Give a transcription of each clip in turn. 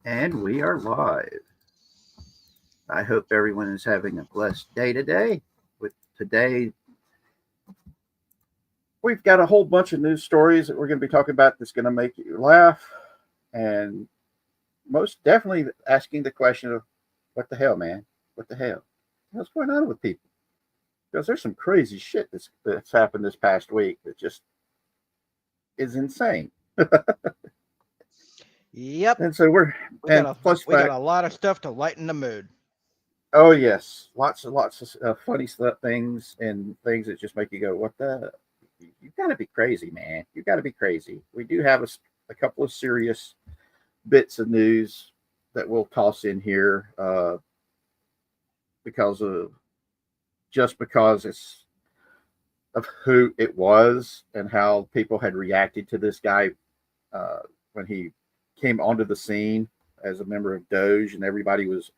And we are live. I hope everyone is having a blessed day today. With today, we've got a whole bunch of news stories that we're going to be talking about that's going to make you laugh, and most definitely asking the question of what the hell, man? What the hell? What's going on with people? Because there's some crazy shit that's happened this past week that just is insane. Yep, And so we're we got and a plus we got fact. a lot of stuff to lighten the mood. Oh yes, lots of funny stuff, things and things that just make you go, "What the? You got to be crazy, man! You got to be crazy." We do have a couple of serious bits of news that we'll toss in here because of just because it's of who it was and how people had reacted to this guy uh, when he came onto the scene as a member of Doge, and everybody was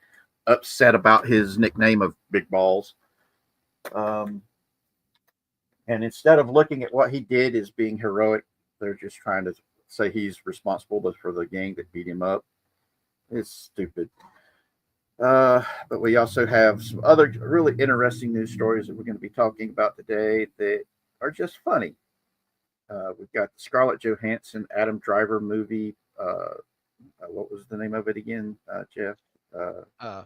upset about his nickname of Big Balls. Um, and instead of looking at what he did as being heroic, they're just trying to say he's responsible for the gang that beat him up. It's stupid. But we also have some other really interesting news stories that we're going to be talking about today that are just funny. We've got the Scarlett Johansson Adam Driver movie. What was the name of it again, Jeff? Uh,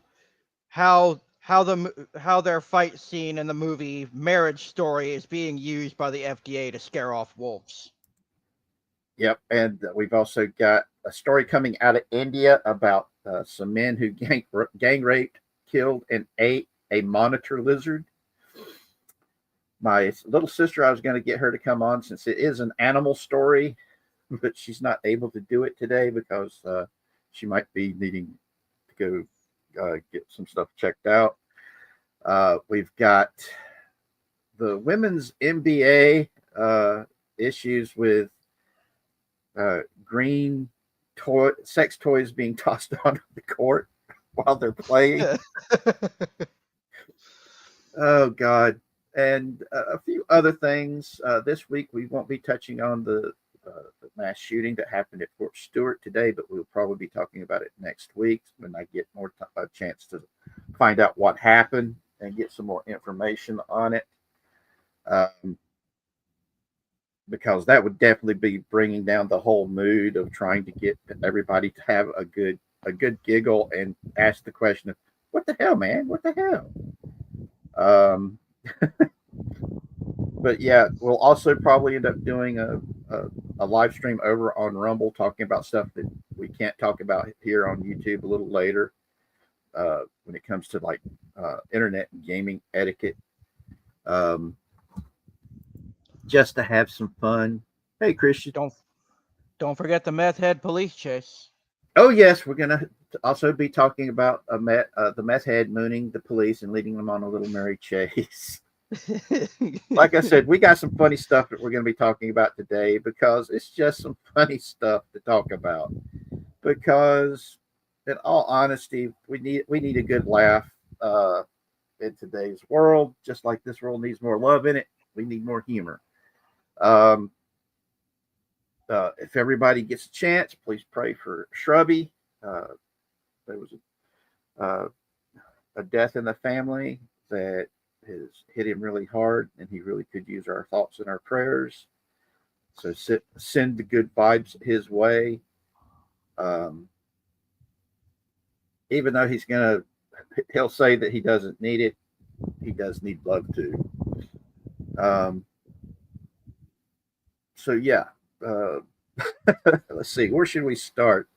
how their fight scene in the movie Marriage Story is being used by the FDA to scare off wolves. Yep, and we've also got a story coming out of India about some men who gang raped, killed, and ate a monitor lizard. My little sister, I was going to get her to come on since it is an animal story, but she's not able to do it today because she might be needing to go get some stuff checked out. We've got the women's NBA issues with green sex toys being tossed onto the court while they're playing. Oh God, and a few other things. This week we won't be touching on the mass shooting that happened at Fort Stewart today, but we'll probably be talking about it next week when I get more a chance to find out what happened and get some more information on it. Um, because that would definitely be bringing down the whole mood of trying to get everybody to have a good giggle and ask the question of what the hell, man, what the hell. Um, but yeah, we'll also probably end up doing a live stream over on Rumble talking about stuff that we can't talk about here on YouTube a little later when it comes to like internet and gaming etiquette. Um, just to have some fun. Hey, Christian. don't don't forget the meth head police chase. Oh yes, we're gonna also be talking about the meth head mooning the police and leading them on a little merry chase. Like I said, we got some funny stuff that we're gonna be talking about today because it's just some funny stuff to talk about. Because, in all honesty, we need a good laugh uh, in today's world. Just like this world needs more love in it, we need more humor. Um, if everybody gets a chance, please pray for Shrubby. Uh, there was uh, a death in the family that has hit him really hard, and he really could use our thoughts and our prayers. So send the good vibes his way. Um, even though he'll say that he doesn't need it. He does need love too. Um, so yeah, uh, let's see. Where should we start?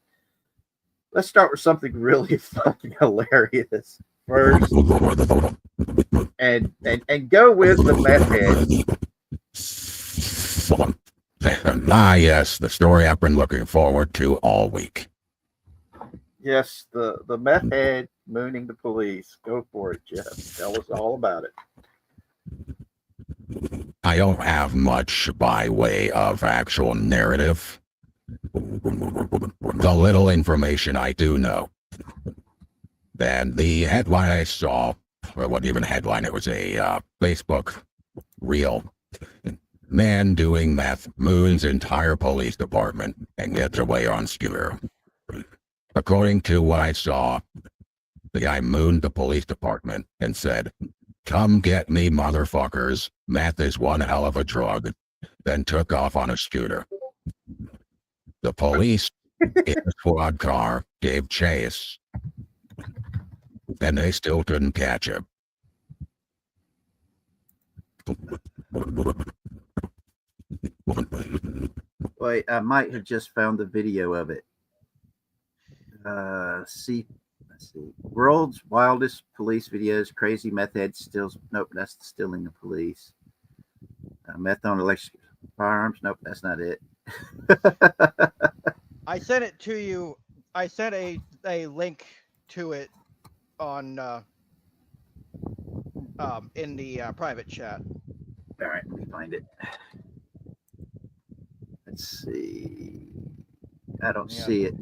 Let's start with something really fucking hilarious first, and go with the meth head. Yes, the story I've been looking forward to all week. Yes, the meth head mooning the police. Go for it, Jeff. Tell us all about it. I don't have much by way of actual narrative. The little information I do know. Then the headline I saw, or what even headline, it was a Facebook reel. Man doing meth moons entire police department and gets away on scooter. According to what I saw, the guy mooned the police department and said, "Come get me, motherfuckers. Meth is one hell of a drug," then took off on a scooter. The police in a squad car gave chase, and they still couldn't catch him. Wait, I might have just found the video of it. Let's see. World's wildest police videos. Crazy meth head steals. Nope, that's stealing the police. Meth on electric firearms. Nope, that's not it. I sent it to you. I sent a link to it on in the private chat. All right, let me find it. Let's see. I don't see it.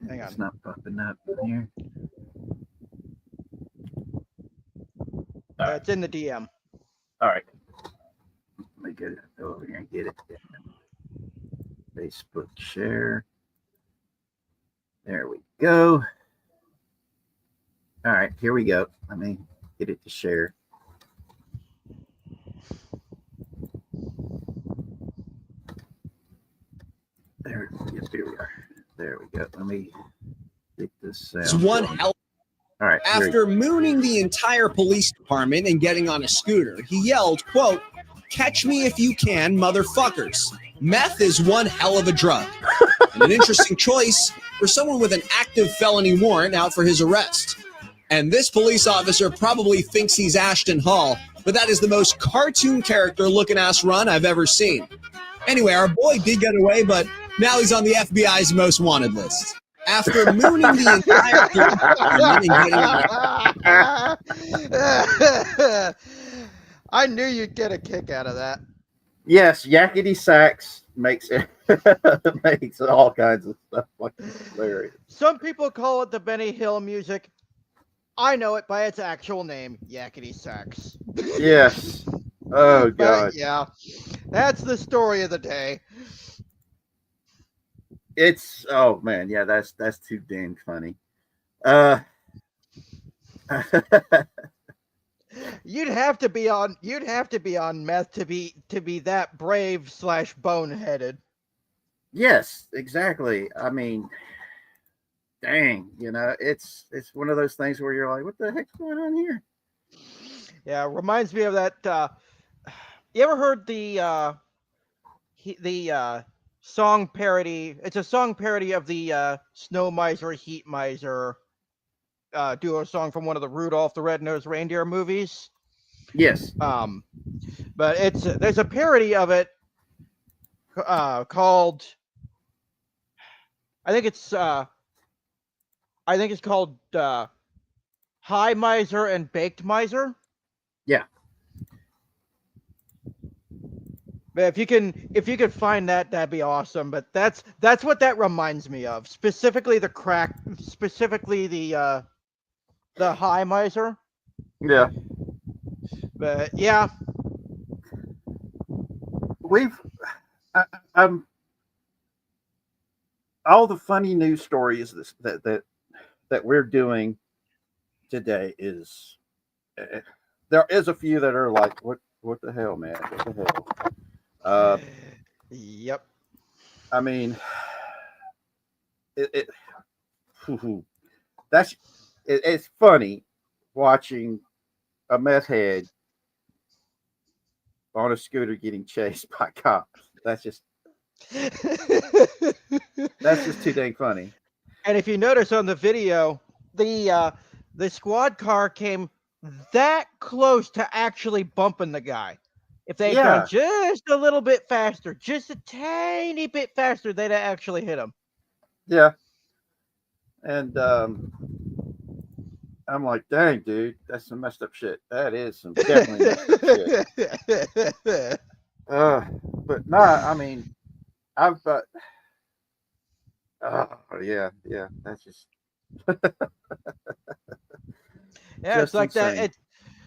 Hang on. It's not popping up here. It's in the DM. All right. Let me get it. Go over here and get it. Facebook share. There we go. All right, here we go. Let me get it to share. There, yes, here we are. There we go. Let me get this sound. It's one going. hell. All right. here we After go. mooning the entire police department and getting on a scooter, he yelled, quote, "Catch me if you can, motherfuckers. Meth is one hell of a drug." And an interesting choice for someone with an active felony warrant out for his arrest. And this police officer probably thinks he's Ashton Hall, but that is the most cartoon character looking ass run I've ever seen. Anyway, our boy did get away, but now he's on the FBI's most wanted list. After mooning the entire police department and getting on I knew you'd get a kick out of that. Yes, yakety sax makes it makes all kinds of stuff like hilarious. Some people call it the Benny Hill music. I know it by its actual name, yakety sax. Yes. Oh But God. yeah, that's the story of the day. It's oh man, yeah, that's too dang funny. You'd have to be on meth to be that brave / boneheaded. Yes, exactly. I mean, dang, it's one of those things where you're like, what the heck's going on here? Yeah, reminds me of that. You ever heard the song parody? It's a song parody of the Snow Miser, Heat Miser duo song from one of the Rudolph the Red-Nosed Reindeer movies. Yes. But there's a parody of it called I think it's called High Miser and Baked Miser. Yeah. But if you could find that, that'd be awesome. But that's what that reminds me of. Specifically the High Miser. Yeah. But yeah. All the funny news stories that we're doing today is there is a few that are like, what the hell, man? What the hell? Yep. I mean, it's funny watching a meth head on a scooter getting chased by cops. That's just too dang funny. And if you notice on the video, the squad car came that close to actually bumping the guy. If they'd gone just a little bit faster, just a tiny bit faster, they'd have actually hit him. Yeah. And I'm like, dang, dude, that's some messed up shit. That is some definitely messed up shit. But no, I mean, I've yeah, that's just yeah, it's like insane. that.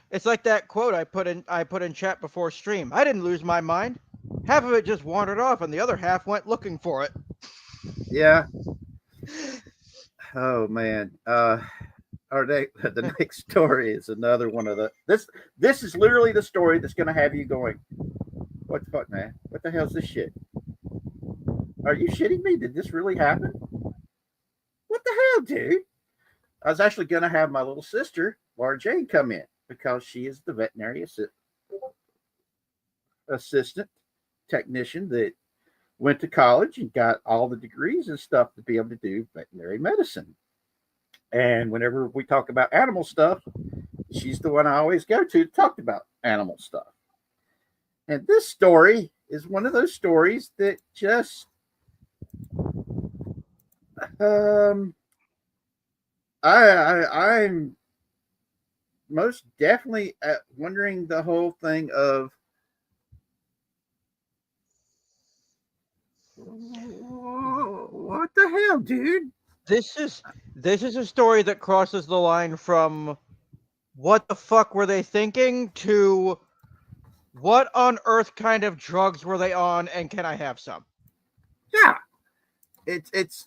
It's like that quote I put in chat before stream. I didn't lose my mind. Half of it just wandered off, and the other half went looking for it. Yeah, Oh man. The next story is another one of the this is literally the story that's gonna have you going, what the fuck, man? What the hell's this shit? Are you shitting me? Did this really happen? What the hell, dude? I was actually gonna have my little sister, Laura Jane, come in because she is the veterinary assistant technician that went to college and got all the degrees and stuff to be able to do veterinary medicine. And whenever we talk about animal stuff, she's the one I always go to talk about animal stuff. And this story is one of those stories that just I'm most definitely wondering the whole thing of what the hell, dude? This is a story that crosses the line from what the fuck were they thinking to what on earth kind of drugs were they on, and can I have some? Yeah, it's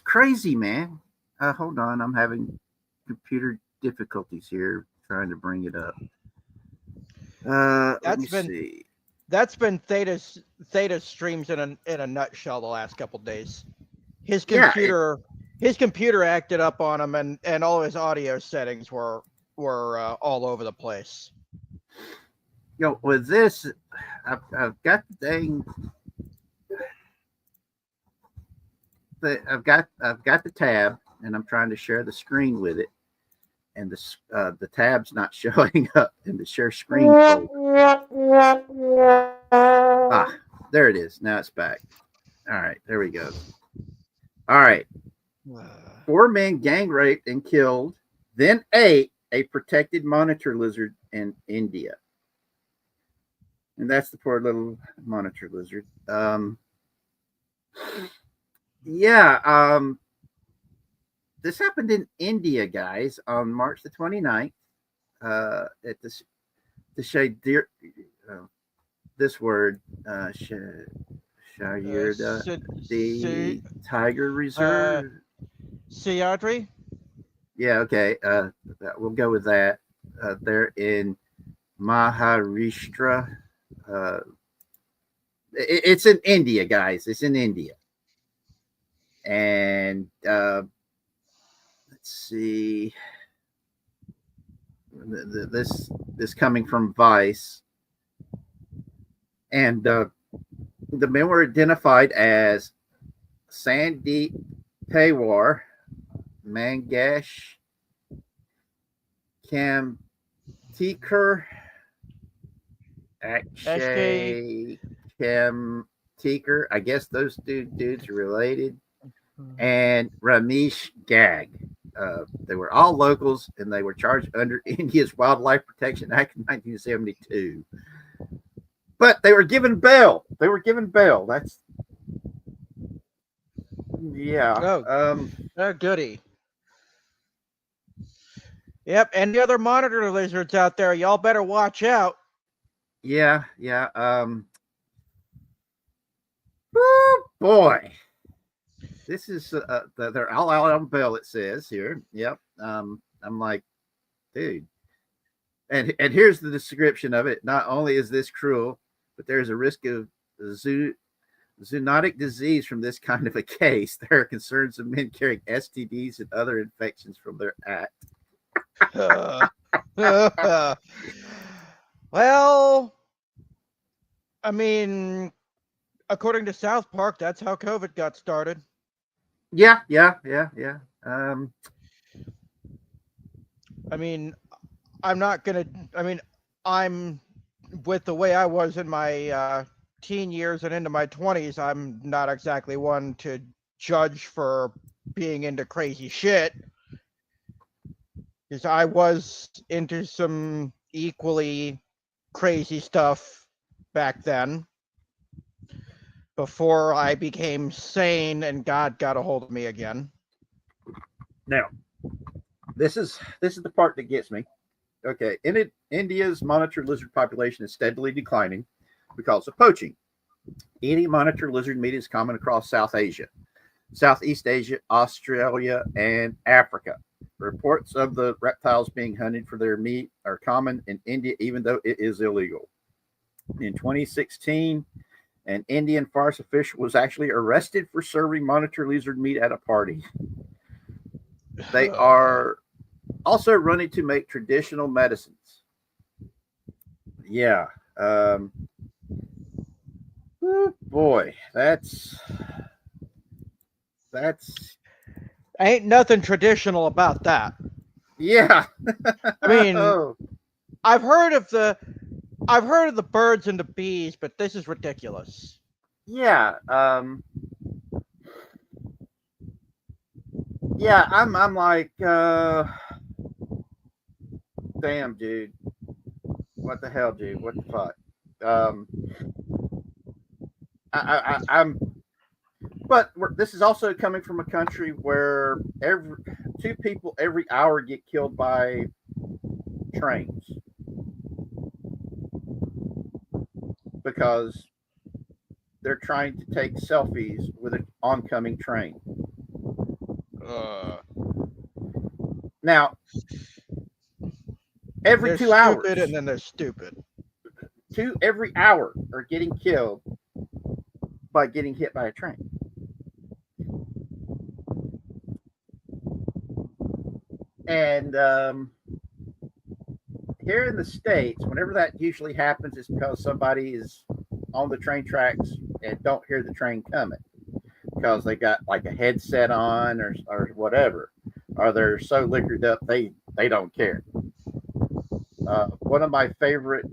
crazy, man. Hold on, I'm having computer difficulties here trying to bring it up. Let me see. That's been Theta's streams in a nutshell the last couple days. His computer acted up on him, and all his audio settings were all over the place. You know, with this, I've got the thing. I've got the tab, and I'm trying to share the screen with it, and the tab's not showing up in the share screen folder. Ah, there it is. Now it's back. All right, there we go. All right. 4 men gang raped and killed, then ate a protected monitor lizard in India. And that's the poor little monitor lizard. This happened in India, guys, on March the 29th. At the shade deer, this word, the Tiger Reserve. Sayadri? Yeah, okay. We'll go with that. They're in Maharashtra. It's in India, guys. It's in India. And let's see. This coming from Vice. And the men were identified as Sandeep Pawar, Mangesh Kamtikar, Akshay Kamtikar. I guess those dudes are related. And Ramesh Gag. They were all locals, and they were charged under India's Wildlife Protection Act in 1972. But they were given bail. That's goody. Yep. And the other monitor lizards out there, y'all better watch out. Yeah. Oh boy. This is they're all out on bail, it says here. Yep. I'm like, dude. And here's the description of it. Not only is this cruel, but there's a risk of zoonotic disease from this kind of a case. There are concerns of men carrying STDs and other infections from their act. Well, I mean, according to South Park, that's how COVID got started. Yeah. I mean, I'm with the way I was in my teen years and into my 20s. I'm not exactly one to judge for being into crazy shit, because I was into some equally crazy stuff back then, before I became sane and God got a hold of me again. Now, this is the part that gets me. Okay, India's monitor lizard population is steadily declining because of poaching. Eating monitor lizard meat is common across South Asia. Southeast Asia, Australia, and Africa. Reports of the reptiles being hunted for their meat are common in India, even though it is illegal. In 2016, an Indian forest official was actually arrested for serving monitor lizard meat at a party. They are also running to make traditional medicines. Yeah. Oh boy, that's Ain't nothing traditional about that. yeah. I mean, Oh, I've heard of the birds and the bees, but this is ridiculous. yeah. Yeah, I'm like, damn, dude. What the hell, dude? What the fuck? I'm. But this is also coming from a country where two people every hour get killed by trains because they're trying to take selfies with an oncoming train. Now, every they're 2 hours, stupid, and then they're stupid. every hour are getting killed by getting hit by a train. And here in the States, whenever that usually happens, it's because somebody is on the train tracks and don't hear the train coming because they got like a headset on or whatever, or they're so liquored up they don't care. One of my favorite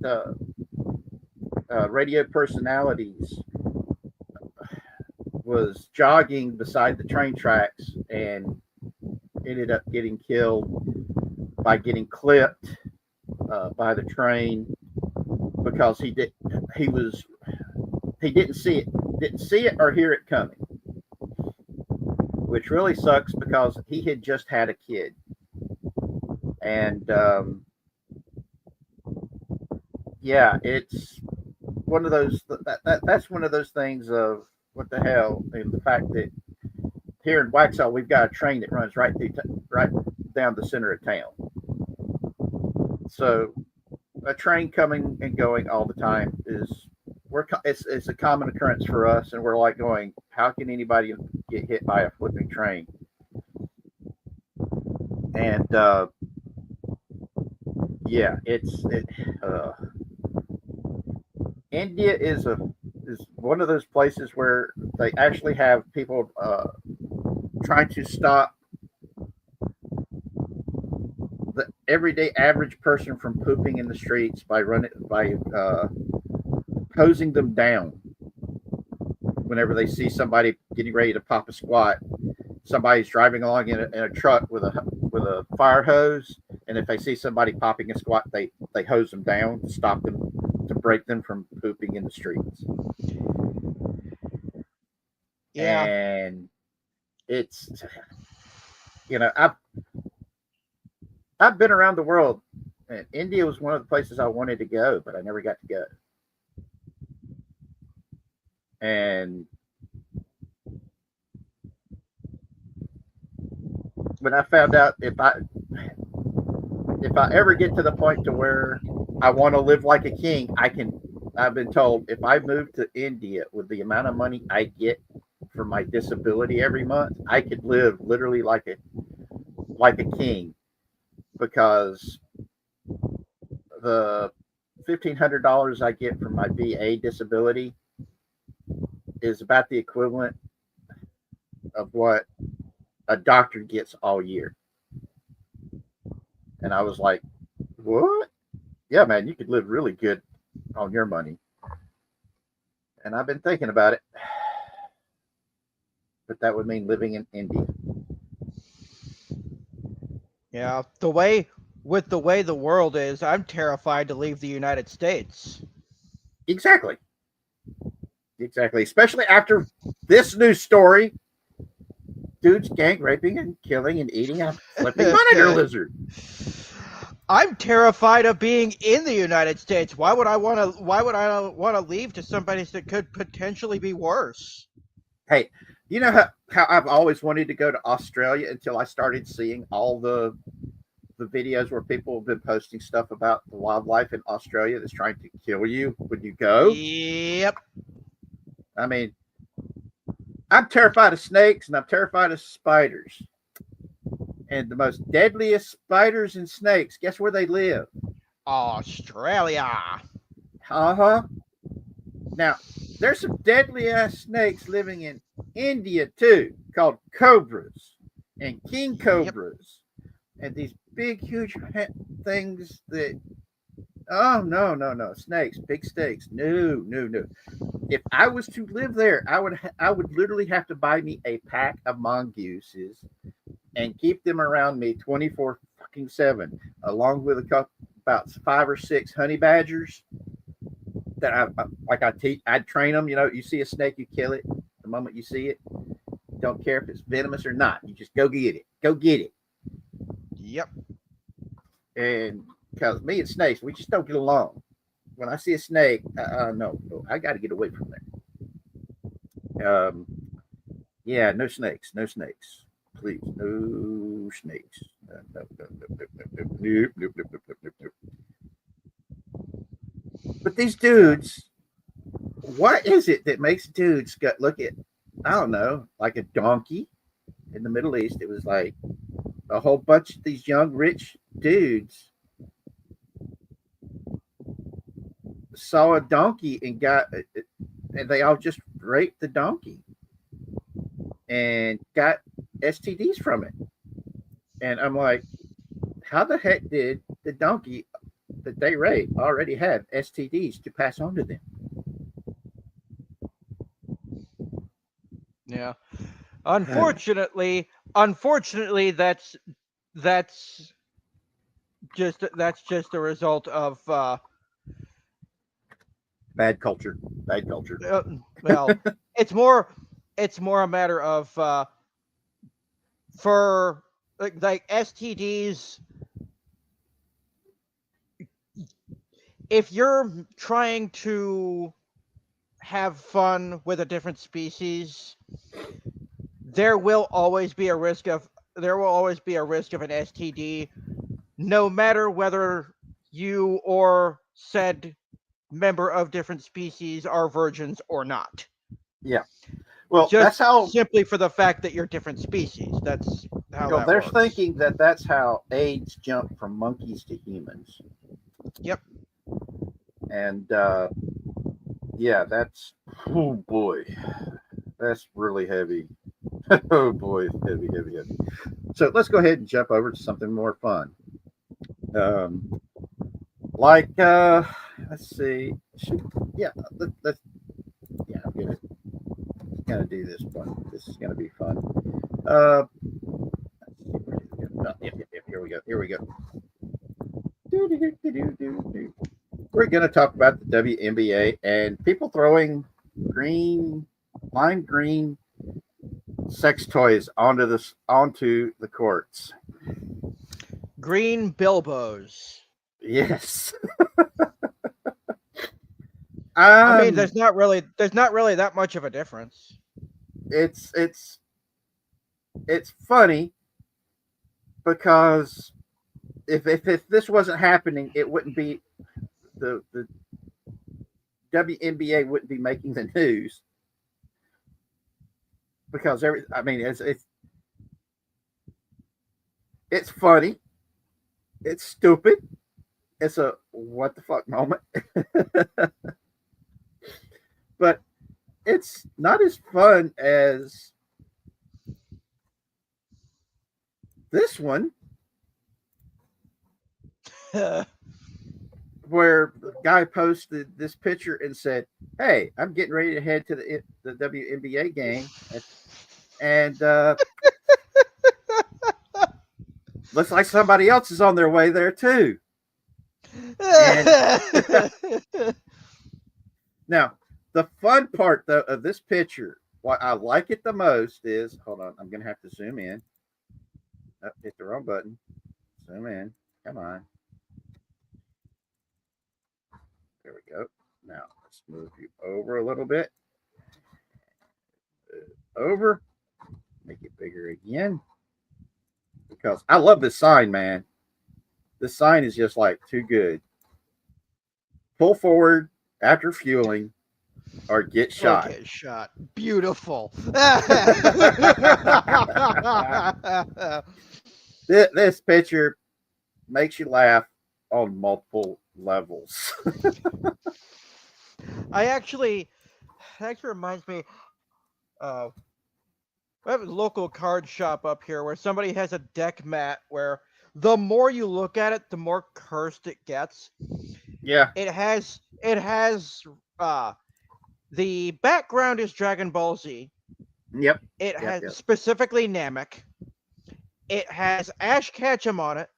radio personalities was jogging beside the train tracks and ended up getting killed by getting clipped by the train because he didn't see it or hear it coming, which really sucks because he had just had a kid. And yeah, it's one of those that's one of those things of what the hell, and the fact that here in Waxhaw we've got a train that runs right down the center of town. So a train coming and going all the time it's a common occurrence for us, and we're like going, how can anybody get hit by a flipping train? And yeah, India is one of those places where they actually have people trying to stop the everyday average person from pooping in the streets by hosing them down. Whenever they see somebody getting ready to pop a squat, somebody's driving along in a truck with a fire hose, and if they see somebody popping a squat, they hose them down to stop them, to break them from pooping in the streets. Yeah. And it's, I've been around the world, and India was one of the places I wanted to go, but I never got to go. And when I found out if I ever get to the point to where I want to live like a king, I've been told if I move to India with the amount of money I get for my disability every month, I could live literally like a king, because the $1,500 I get from my VA disability is about the equivalent of what a doctor gets all year. And I was like, what? Yeah, man, you could live really good on your money. And I've been thinking about it. But that would mean living in India. Yeah, the way the world is, I'm terrified to leave the United States. Exactly. Especially after this news story. Dudes gang raping and killing and eating a flipping monitor lizard. I'm terrified of being in the United States. Why would I want to leave to somebody that could potentially be worse? Hey, You know how I've always wanted to go to Australia until I started seeing all the videos where people have been posting stuff about the wildlife in Australia that's trying to kill you when you go. Yep. I mean, I'm terrified of snakes and I'm terrified of spiders. And the most deadliest spiders and snakes, guess where they live? Australia. Uh-huh. Now, there's some deadly ass snakes living in India too, called cobras and king cobras. Yep. And these big, huge things that, oh, no. Snakes, big snakes. No. If I was to live there, I would literally have to buy me a pack of mongooses and keep them around me 24/7, along with about 5 or 6 honey badgers that I'd train them. You know, you see a snake, you kill it the moment you see it. Don't care if it's venomous or not. You just go get it. Yep. And because me and snakes, we just don't get along. When I see a snake, no, I got to get away from there. Yeah, no snakes, please, no snakes. Nope. But these dudes, what is it that makes dudes look at, I don't know, like a donkey in the Middle East? It was like a whole bunch of these young, rich dudes saw a donkey and they all just raped the donkey and got STDs from it. And I'm like, how the heck did the donkey that they raped already have STDs to pass on to them? Yeah. Unfortunately, that's just a result of bad culture. Well, it's more a matter of for like STDs. If you're trying to have fun with a different species, there will always be a risk of an STD, no matter whether you or said member of different species are virgins or not. Yeah. Well, just that's how simply for the fact that you're different species. That's how that they're works. thinking that's how AIDS jumped from monkeys to humans. Yep. And yeah, that's, oh boy, that's really heavy. Oh boy, heavy. So let's go ahead and jump over to something more fun. Let's see. Let's I'm gonna do this one. This is gonna be fun. Here we go. We're gonna talk about the WNBA and people throwing lime green sex toys onto the courts. Green Bilbos. Yes. I mean, there's not really that much of a difference. It's funny because if this wasn't happening, it wouldn't be the WNBA wouldn't be making the news because it's funny, it's stupid, it's a what the fuck moment. But it's not as fun as this one where the guy posted this picture and said, "Hey, I'm getting ready to head to the WNBA game, and looks like somebody else is on their way there too." And now, the fun part though of this picture, what I like it the most is, hold on, I'm gonna have to zoom in. Oh, hit the wrong button. Zoom in. Come on. There we go. Now let's move you over a little bit. over. Make it bigger again. Because I love this sign, man. This sign is just like too good. Pull forward after fueling or get shot. Or get shot. Beautiful. This picture makes you laugh on multiple levels. That actually reminds me of I have a local card shop up here where somebody has a deck mat where the more you look at it, the more cursed it gets. Yeah. It has the background is Dragon Ball Z. Yep. It has specifically Namek. It has Ash Ketchum on it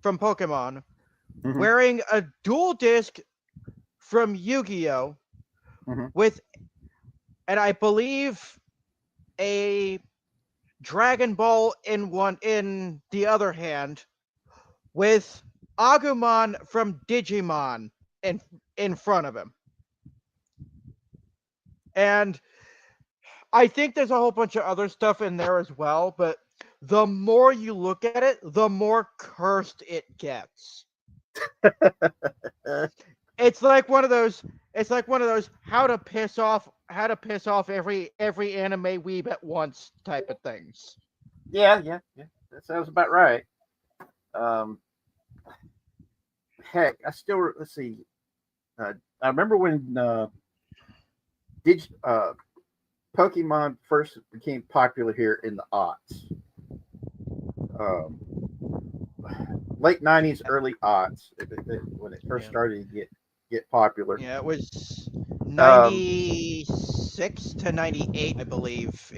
from Pokemon, wearing a dual disc from Yu-Gi-Oh! With, and I believe, a Dragon Ball in the other hand, with Agumon from Digimon in front of him. And I think there's a whole bunch of other stuff in there as well, but the more you look at it, the more cursed it gets. It's like one of those how to piss off every anime weeb at once type of things. Yeah. That sounds about right. Heck, let's see. I remember when Pokemon first became popular here in the aughts. Late 90s, early aughts, when it first started to get popular. Yeah, it was 96 to 98, I believe.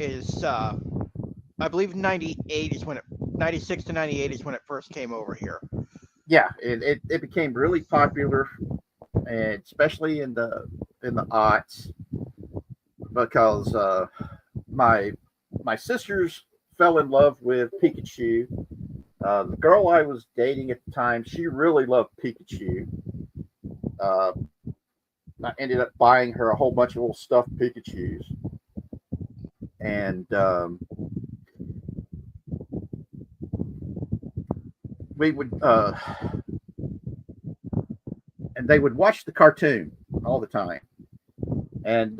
I believe 98 is when 96 to 98 is when it first came over here. Yeah, it became really popular, and especially in the aughts, because my sisters fell in love with Pikachu. The girl I was dating at the time, she really loved Pikachu. I ended up buying her a whole bunch of little stuffed Pikachus, and we would and they would watch the cartoon all the time. And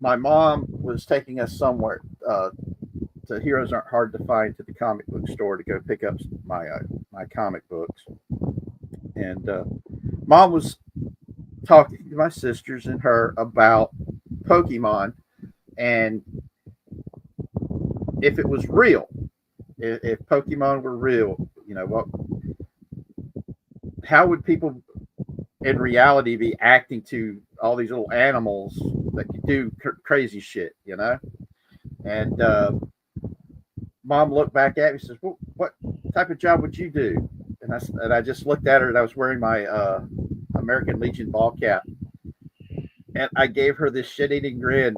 my mom was taking us somewhere to Heroes Aren't Hard to Find, to the comic book store, to go pick up my comic books. And mom was talking to my sisters and her about Pokemon, and if it was real, if Pokemon were real, how would people in reality be acting to all these little animals that could do crazy shit, And mom looked back at me and says, well, what type of job would you do? And I just looked at her, and I was wearing my American Legion ball cap. And I gave her this shit-eating grin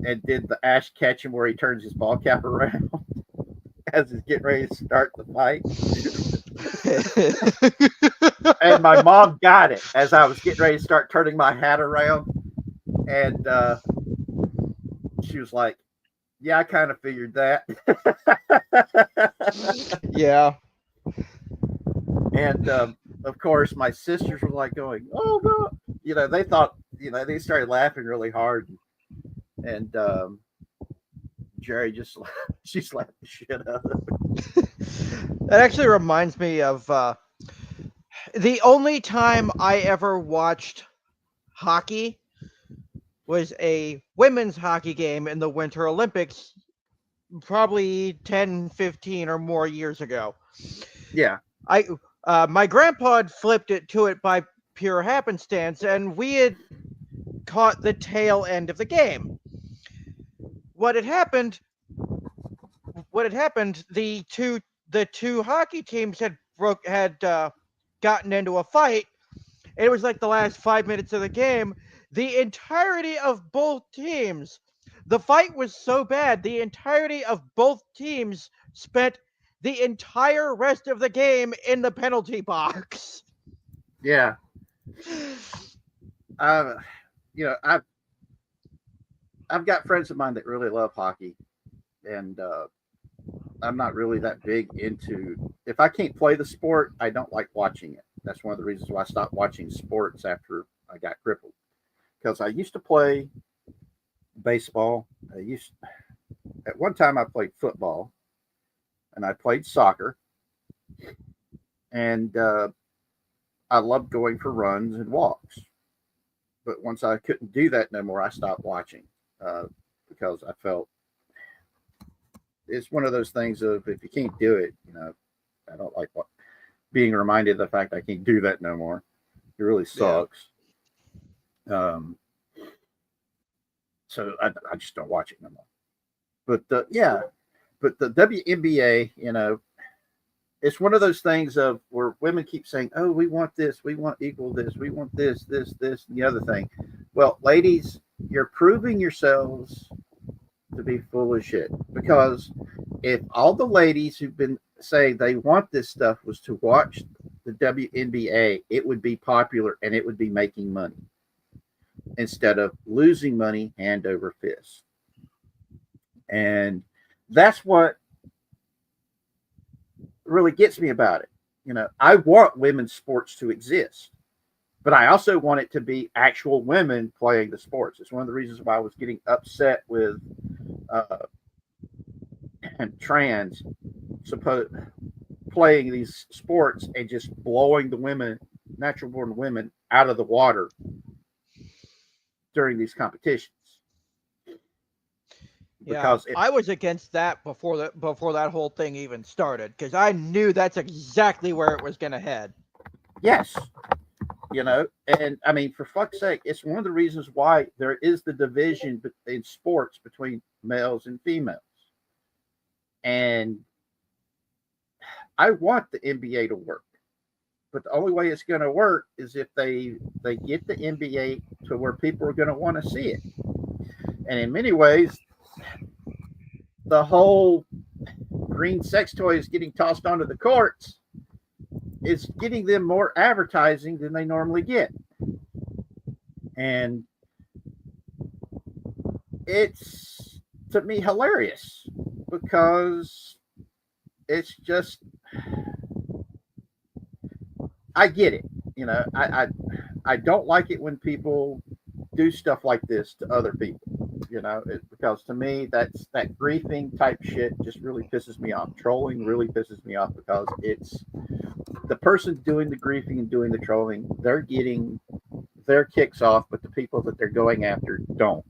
and did the Ash Ketchum where he turns his ball cap around as he's getting ready to start the fight. And my mom got it as I was getting ready to start turning my hat around. And she was like, yeah, I kind of figured that. Yeah. And of course, my sisters were like going, oh, no. They thought, they started laughing really hard. And Jerry she slapped the shit out of it. That actually reminds me of the only time I ever watched hockey was a women's hockey game in the Winter Olympics, probably 10, 15 or more years ago. Yeah. My grandpa had flipped it to it by pure happenstance, and we had caught the tail end of the game. What had happened, the two hockey teams had gotten into a fight. It was like the last 5 minutes of the game. The entirety of both teams, the fight was so bad, the entirety of both teams spent the entire rest of the game in the penalty box. Yeah. I've I've got friends of mine that really love hockey, and I'm not really that big into. If I can't play the sport, I don't like watching it. That's one of the reasons why I stopped watching sports after I got crippled. Because I used to play baseball. At one time I played football, and I played soccer, and I loved going for runs and walks. But once I couldn't do that no more, I stopped watching because I felt it's one of those things of if you can't do it, I don't like being reminded of the fact I can't do that no more. It really sucks. Yeah. So I just don't watch it no more. But but the WNBA, it's one of those things of where women keep saying, "Oh, we want this, we want equal this, we want this, and the other thing." Well, ladies, you're proving yourselves to be full of shit, because if all the ladies who've been saying they want this stuff was to watch the WNBA, it would be popular and it would be making money instead of losing money hand over fist. And that's what really gets me about it. I want women's sports to exist, but I also want it to be actual women playing the sports. It's one of the reasons why I was getting upset with trans playing these sports and just blowing the women, natural born women, out of the water during these competitions. Because I was against that before that whole thing even started, because I knew that's exactly where it was going to head. Yes. And I mean, for fuck's sake, it's one of the reasons why there is the division in sports between males and females. And I want the NBA to work, but the only way it's going to work is if they get the NBA to where people are going to want to see it. And in many ways, the whole green sex toys getting tossed onto the courts is getting them more advertising than they normally get. And it's, to me, hilarious, because it's just, I get it. I don't like it when people do stuff like this to other people. Because to me, that griefing type shit just really pisses me off. Trolling really pisses me off, because it's the person doing the griefing and doing the trolling, they're getting their kicks off, but the people that they're going after don't.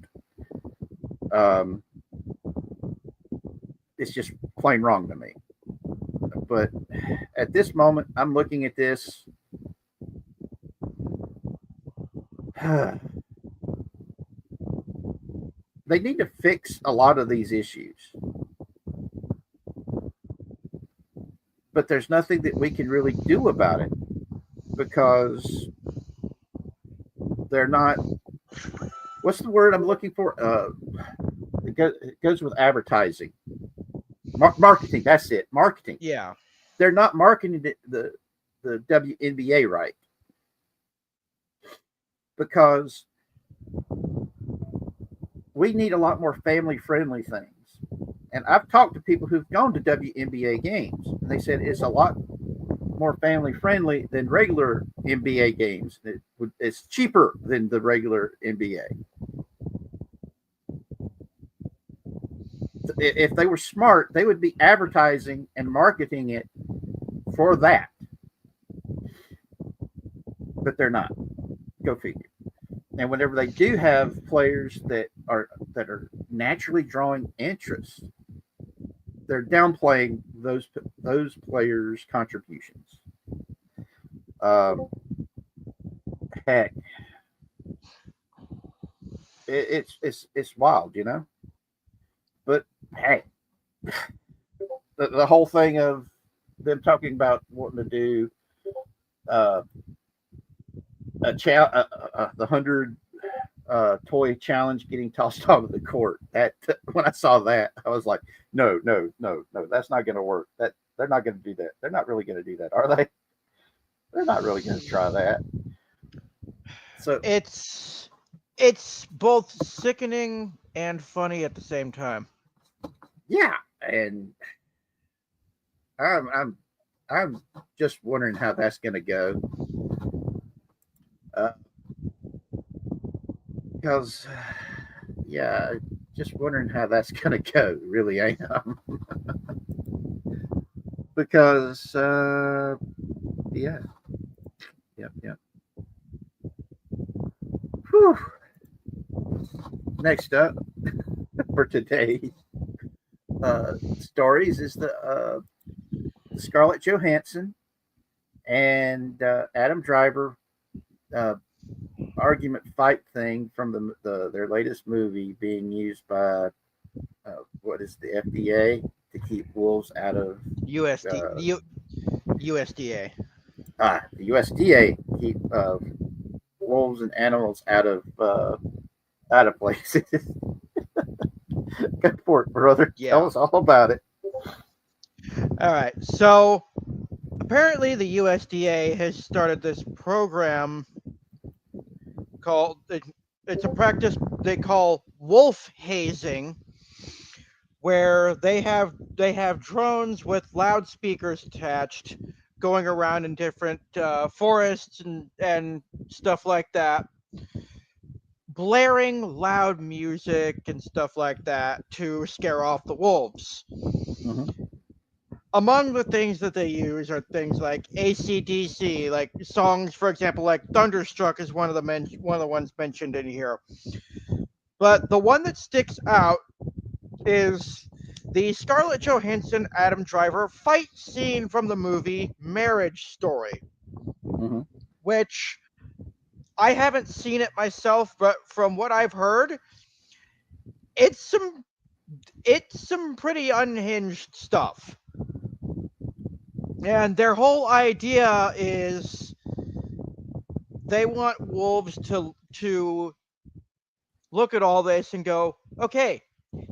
It's just plain wrong to me. But at this moment, I'm looking at this. They need to fix a lot of these issues. But there's nothing that we can really do about it, because they're not. What's the word I'm looking for? It goes with advertising. Marketing. That's it. Marketing. Yeah. They're not marketing the WNBA right, because we need a lot more family-friendly things. And I've talked to people who've gone to WNBA games, and they said it's a lot more family-friendly than regular NBA games. It's cheaper than the regular NBA. If they were smart, they would be advertising and marketing it for that. But they're not. Go figure. And whenever they do have players that are naturally drawing interest, they're downplaying those players' contributions. Heck, it's wild, But hey, the whole thing of them talking about wanting to do the 100 toy challenge getting tossed out of the court. That when I saw that, I was like, no, that's not going to work. That they're not going to do that. They're not really going to do that, are they? They're not really going to try that. So it's both sickening and funny at the same time. Yeah, and I'm just wondering how that's going to go. Because yeah, just wondering how that's going to go. Really, I am. Because yeah, yeah. Whew. Next up for today stories is the Scarlett Johansson and Adam Driver uh, argument fight thing from their latest movie being used by what is the FDA to keep wolves out of USDA. The USDA keep wolves and animals out of places. Go for it, brother. Yeah. Tell us all about it. All right. So apparently the USDA has started this program called it's a practice they call wolf hazing, where they have drones with loudspeakers attached going around in different forests and stuff like that, blaring loud music and stuff like that to scare off the wolves. Mm-hmm. Among the things that they use are things like AC/DC, like songs, for example, like "Thunderstruck" is one of the ones mentioned in here. But the one that sticks out is the Scarlett Johansson Adam Driver fight scene from the movie Marriage Story, Mm-hmm. which I haven't seen it myself, but from what I've heard, it's some pretty unhinged stuff. And their whole idea is they want wolves to look at all this and go, okay,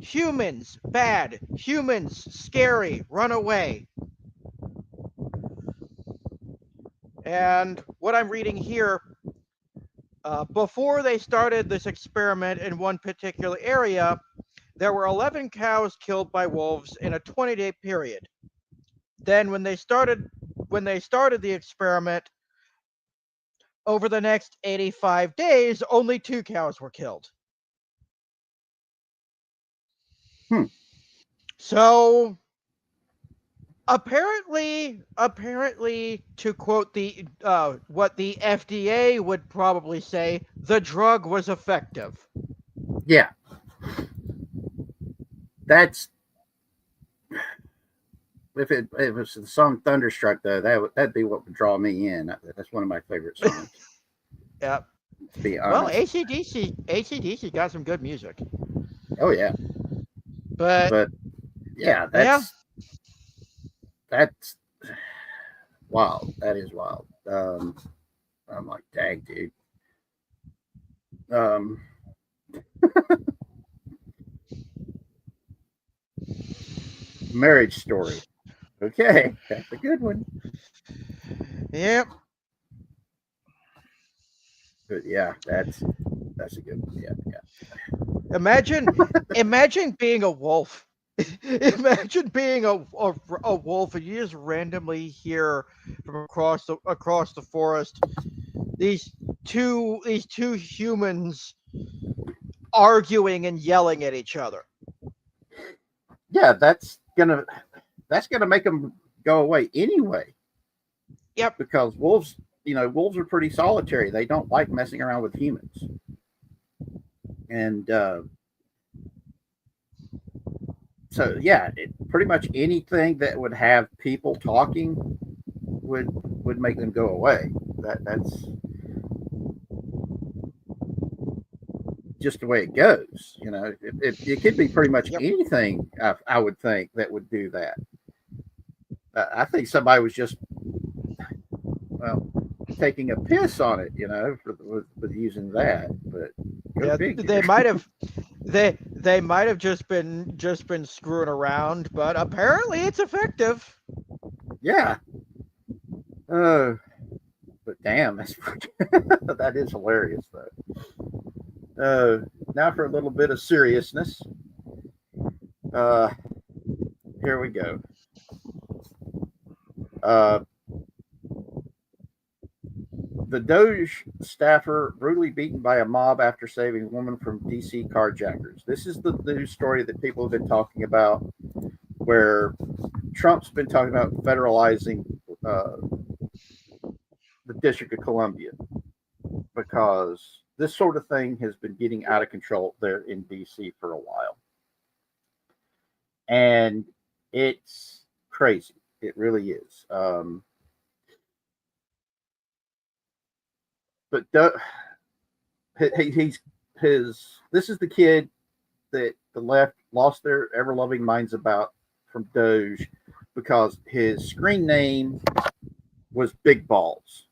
humans bad, humans scary, run away. And what I'm reading here, before they started this experiment in one particular area, there were 11 cows killed by wolves in a 20-day period. Then when they started the experiment, over the next 85 days, only 2 cows were killed. So apparently, to quote the what the FDA would probably say, the drug was effective. Yeah, that's if it was the song "Thunderstruck" though, that'd be what would draw me in. That's one of my favorite songs. Yep. To be Well, honest. AC/DC got some good music. Oh yeah, But yeah, that's wild. That is wild. I'm like, dang, dude. Marriage Story. Okay, that's a good one. Yep. But yeah, that's a good one. Yeah. Imagine being a wolf. Imagine being a wolf and you just randomly hear from across the forest these two humans arguing and yelling at each other. Yeah, that's gonna make them go away anyway. Yep. Because wolves are pretty solitary. They don't like messing around with humans. And so yeah, pretty much anything that would have people talking would make them go away. That's just the way it goes. It could be pretty much anything. I would think that would do that. I think somebody was just taking a piss on it, with using that. But yeah, they might have. They might have just been screwing around, but apparently it's effective. Yeah. But damn, that is hilarious though. now for a little bit of seriousness. Here we go. The Doge staffer brutally beaten by a mob after saving a woman from DC carjackers. This is the news story that people have been talking about, where Trump's been talking about federalizing the District of Columbia, because this sort of thing has been getting out of control there in DC for a while. And it's crazy. It really is. But this is the kid that the left lost their ever-loving minds about from Doge, because his screen name was Big Balls.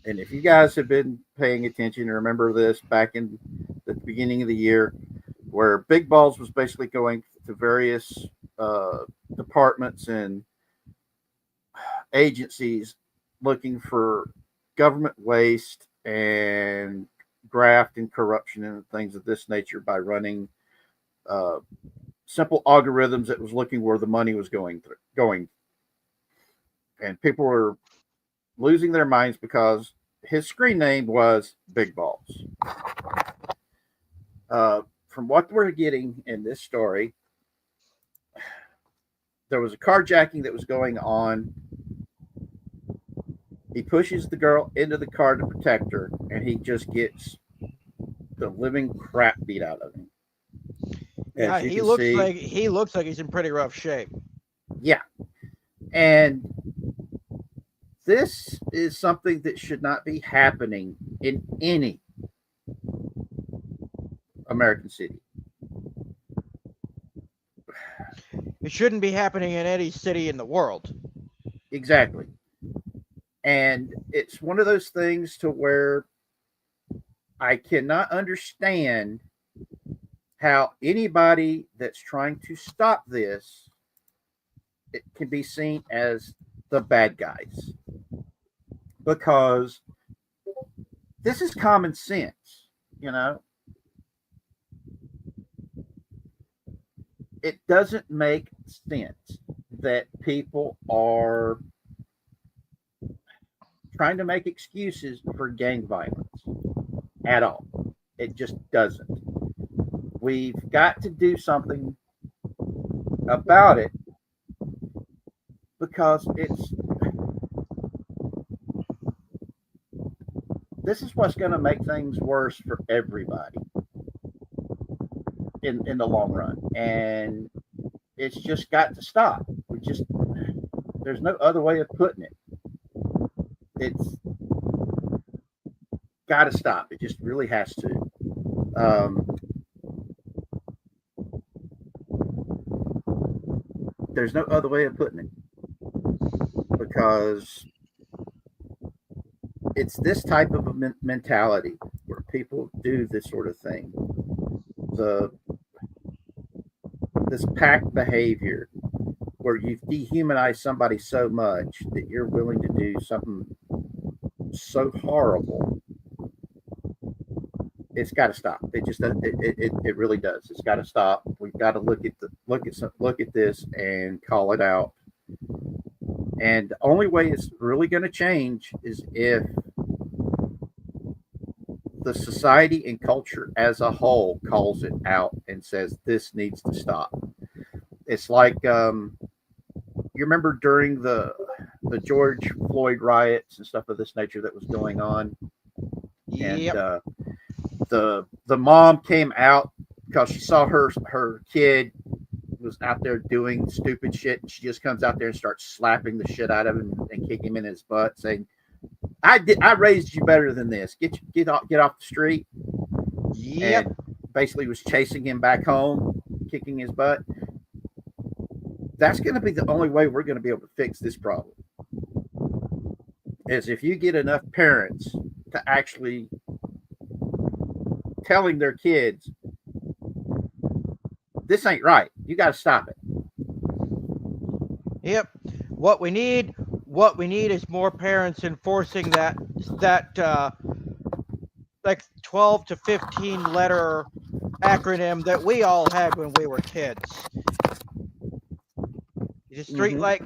And if you guys have been paying attention, remember this back in the beginning of the year, where Big Balls was basically going to various departments and agencies looking for government waste and graft and corruption and things of this nature by running simple algorithms that was looking where the money was going. And people were losing their minds because his screen name was Big Balls. From what we're getting in this story, there was a carjacking that was going on. He pushes the girl into the car to protect her, and he just gets the living crap beat out of him. Yeah, he looks like he's in pretty rough shape. Yeah. And this is something that should not be happening in any American city. It shouldn't be happening in any city in the world. Exactly. And it's one of those things to where I cannot understand how anybody that's trying to stop this, it can be seen as the bad guys. Because this is common sense, you know. It doesn't make sense that people are trying to make excuses for gang violence at all. It just doesn't. We've got to do something about it, because this is what's going to make things worse for everybody in the long run. And it's just got to stop. There's no other way of putting it. It's got to stop. It just really has to. There's no other way of putting it, because it's this type of a mentality where people do this sort of thing. This pack behavior where you've dehumanized somebody so much that you're willing to do something so horrible. It's got to stop. It just it really does. It's got to stop. We've got to look at this and call it out. And the only way it's really going to change is if the society and culture as a whole calls it out and says this needs to stop. It's like you remember during the George Floyd riots and stuff of this nature that was going on. Yep. And the mom came out because she saw her kid was out there doing stupid shit, and she just comes out there and starts slapping the shit out of him and kicking him in his butt, saying, I raised you better than this. Get off the street. Yep. And basically was chasing him back home, kicking his butt. That's going to be the only way we're going to be able to fix this problem, is if you get enough parents to actually telling their kids, this ain't right. You got to stop it. Yep. What we need is more parents enforcing that like 12 to 15 letter acronym that we all had when we were kids. The street light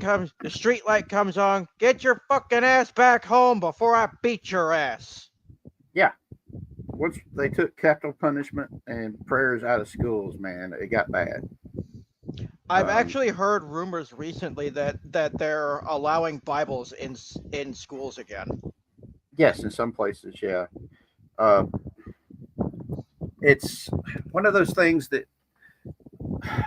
comes on. Get your fucking ass back home before I beat your ass. Yeah. Once they took capital punishment and prayers out of schools, man, it got bad. I've actually heard rumors recently that they're allowing Bibles in schools again. Yes, in some places, yeah. It's one of those things that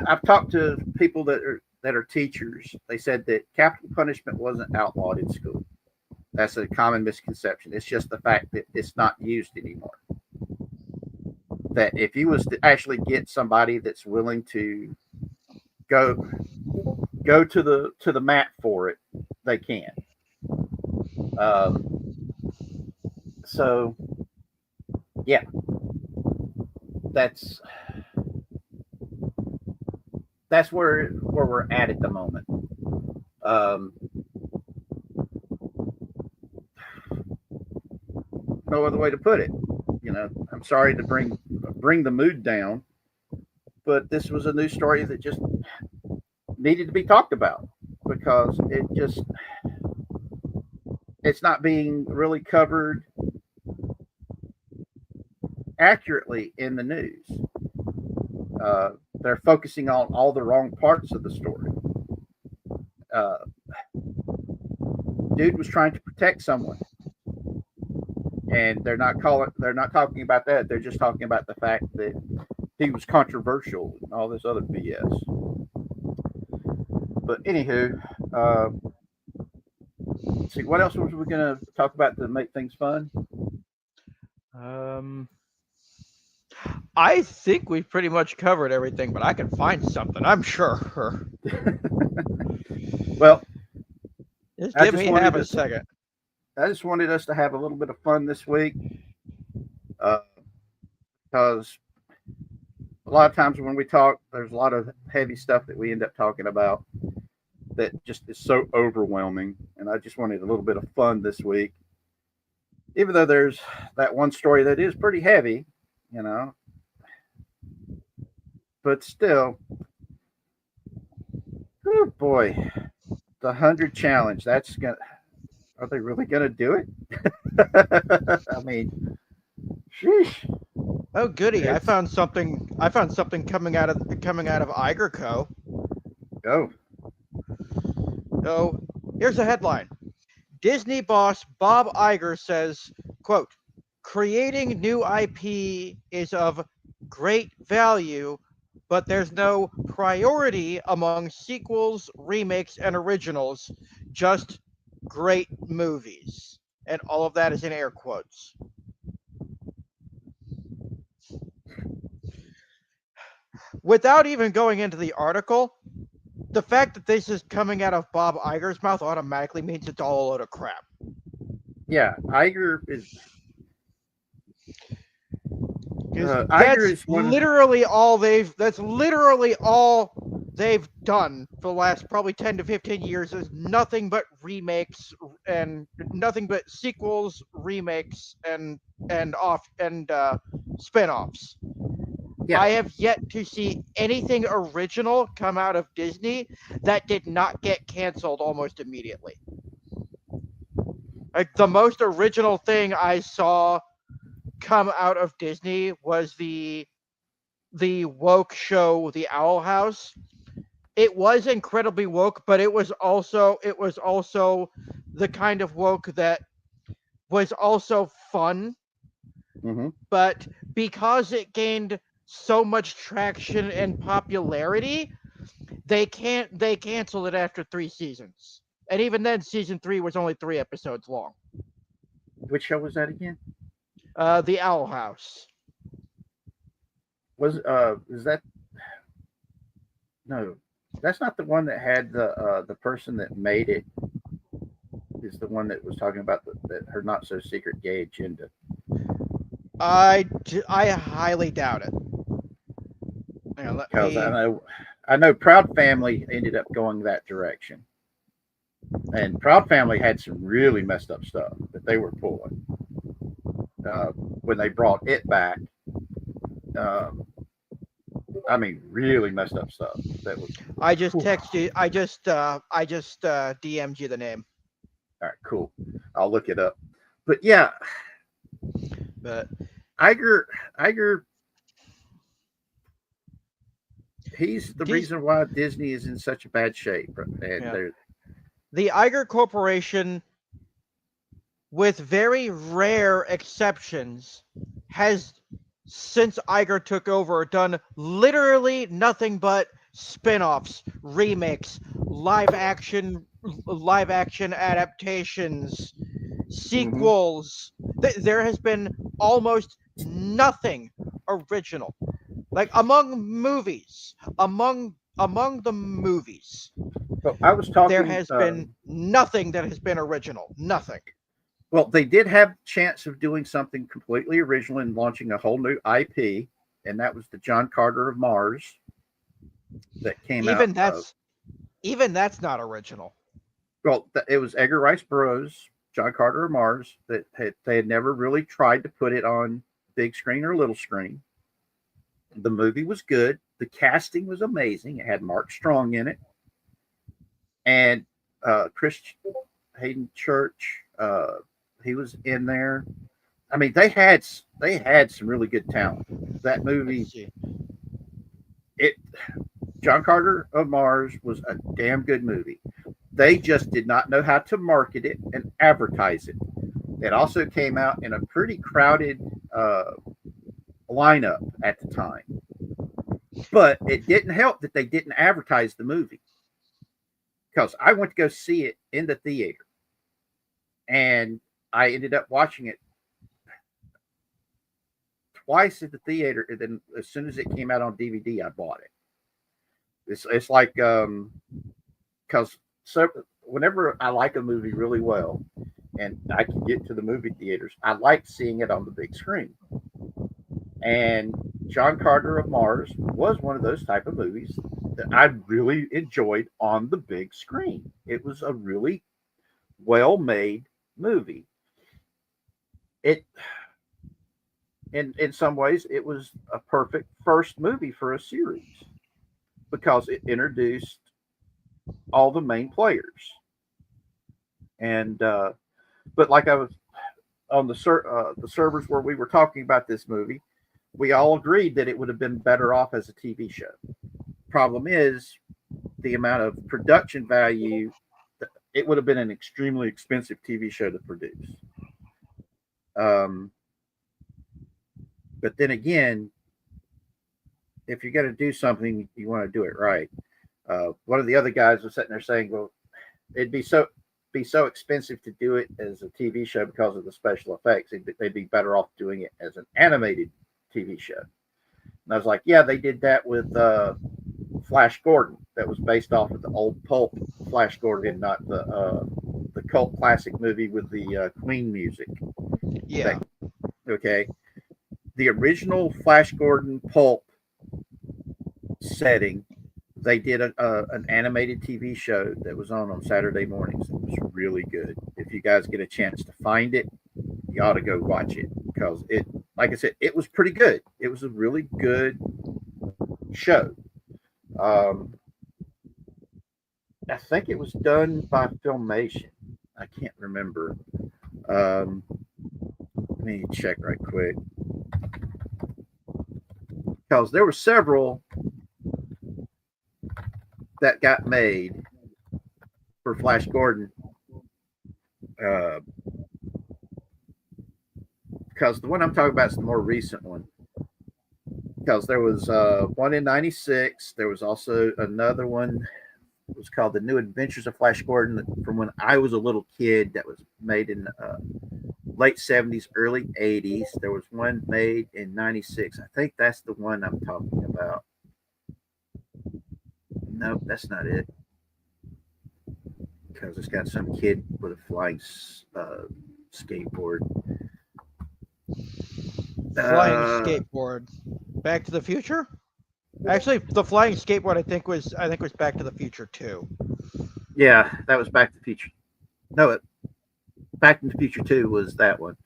I've talked to people that are teachers. They said that capital punishment wasn't outlawed in school. That's a common misconception. It's just the fact that it's not used anymore. That if you was to actually get somebody that's willing to go to the mat for it, they can. So yeah, that's where we're at the moment. No other way to put it. You know, I'm sorry to bring the mood down, but this was a news story that just needed to be talked about because it's not being really covered accurately in the news. They're focusing on all the wrong parts of the story. Dude was trying to protect someone, and they're not talking about that. They're just talking about the fact that he was controversial and all this other BS. But anywho, let's see, what else was we going to talk about to make things fun? I think we've pretty much covered everything, but I can find something, I'm sure. Well, just give me half a second. I just wanted us to have a little bit of fun this week, because a lot of times when we talk, there's a lot of heavy stuff that we end up talking about that just is so overwhelming, and I just wanted a little bit of fun this week, even though there's that one story that is pretty heavy, you know, but still, oh boy, the 100 challenge, are they really gonna do it? I mean, sheesh. Oh goody, I found something coming out of Iger Co. So here's a headline. Disney boss Bob Iger says, quote, creating new IP is of great value, but there's no priority among sequels, remakes, and originals, just great movies. And all of that is in air quotes. Without even going into the article, the fact that this is coming out of Bob Iger's mouth automatically means it's all a load of crap. Yeah, Iger is. That's literally all they've done for the last probably 10 to 15 years is nothing but remakes and nothing but sequels, remakes, and spin-offs. Yeah. I have yet to see anything original come out of Disney that did not get canceled almost immediately. Like the most original thing I saw come out of Disney was the woke show, The Owl House. It was incredibly woke, but it was also the kind of woke that was also fun. Mm-hmm. But because it gained so much traction and popularity, they canceled it after 3 seasons. And even then, season 3 was only 3 episodes long. Which show was that again? The Owl House. Is that? No, that's not the one that had the person that made it. Is the one that was talking about that her not so secret gay agenda. I highly doubt it. Because I know Proud Family ended up going that direction, and Proud Family had some really messed up stuff that they were pulling. when they brought it back. I mean, really messed up stuff. That was. I just texted you. I just DM'd you the name. All right, cool. I'll look it up. But yeah, But Iger, he's the Dis- reason why Disney is in such a bad shape. And Yeah. The Iger Corporation, with very rare exceptions, has, since Iger took over, done literally nothing but spin-offs, remakes, live action adaptations, sequels. There has been almost nothing original. Like among the movies, But I was talking. there has been nothing that has been original. Nothing. Well, they did have a chance of doing something completely original and launching a whole new IP, and that was the John Carter of Mars that came out. Even that's not original. Well, it was Edgar Rice Burroughs, John Carter of Mars, that they had never really tried to put it on big screen or little screen. The movie was good. The casting was amazing. It had Mark Strong in it, and Chris Hayden Church. He was in there. I mean, they had some really good talent. That movie, John Carter of Mars was a damn good movie. They just did not know how to market it and advertise it. It also came out in a pretty crowded lineup at the time. But it didn't help that they didn't advertise the movie. Because I went to go see it in the theater. And I ended up watching it twice at the theater. And then as soon as it came out on DVD, I bought it. It's like, because whenever I like a movie really well and I can get to the movie theaters, I like seeing it on the big screen. And John Carter of Mars was one of those type of movies that I really enjoyed on the big screen. It was a really well-made movie. It, in some ways, it was a perfect first movie for a series because it introduced all the main players. And but like I was on the servers where we were talking about this movie, we all agreed that it would have been better off as a TV show. Problem is the amount of production value. It would have been an extremely expensive TV show to produce. But then again, if you're going to do something, you want to do it right. One of the other guys was sitting there saying, "Well, it'd be so expensive to do it as a TV show because of the special effects. They'd be better off doing it as an animated TV show." And I was like, "Yeah, they did that with Flash Gordon. That was based off of the old pulp Flash Gordon, not the cult classic movie with the Queen music." Yeah. Okay. The original Flash Gordon pulp setting, they did an animated TV show that was on Saturday mornings. It was really good. If you guys get a chance to find it, you ought to go watch it because it, like I said, it was pretty good. It was a really good show. I think it was done by Filmation. I can't remember. Let me check right quick. Because there were several that got made for Flash Gordon. Because the one I'm talking about is the more recent one. Because there was one in '96. There was also another one. It was called The New Adventures of Flash Gordon from when I was a little kid. That was made in late '70s, early '80s. There was one made in '96. I think that's the one I'm talking about. Nope, that's not it. Because it's got some kid with a flying skateboard. Flying skateboard. Back to the Future? Actually, the flying skateboard I think was Back to the Future 2. Yeah, that was Back to the Future. No, Back to the Future 2 was that one.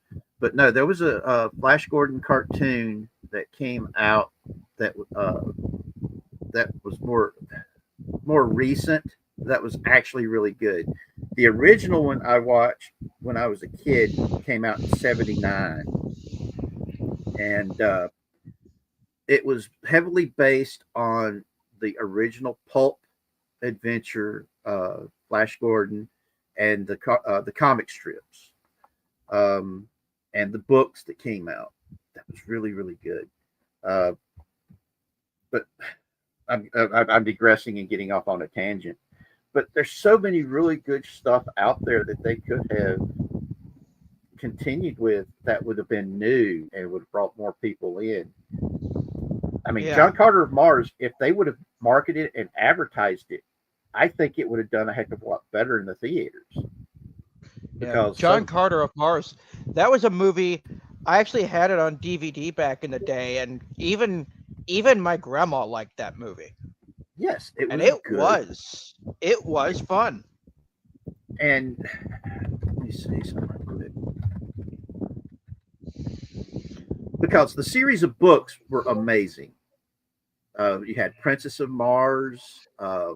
But no, there was a Flash Gordon cartoon that came out that that was more recent. That was actually really good. The original one I watched when I was a kid came out in '79, and it was heavily based on the original pulp adventure Flash Gordon and the comic strips and the books that came out. That was really really good. Uh, but I'm digressing and getting off on a tangent. But there's so many really good stuff out there that they could have continued with that would have been new and would have brought more people in. I mean, Yeah. John Carter of Mars, if they would have marketed and advertised it, I think it would have done a heck of a lot better in the theaters. Because John Carter of Mars, that was a movie. I actually had it on DVD back in the day, and even my grandma liked that movie. Yes, it was And it good. was fun. And let me see something quick. Because the series of books were amazing. You had Princess of Mars. I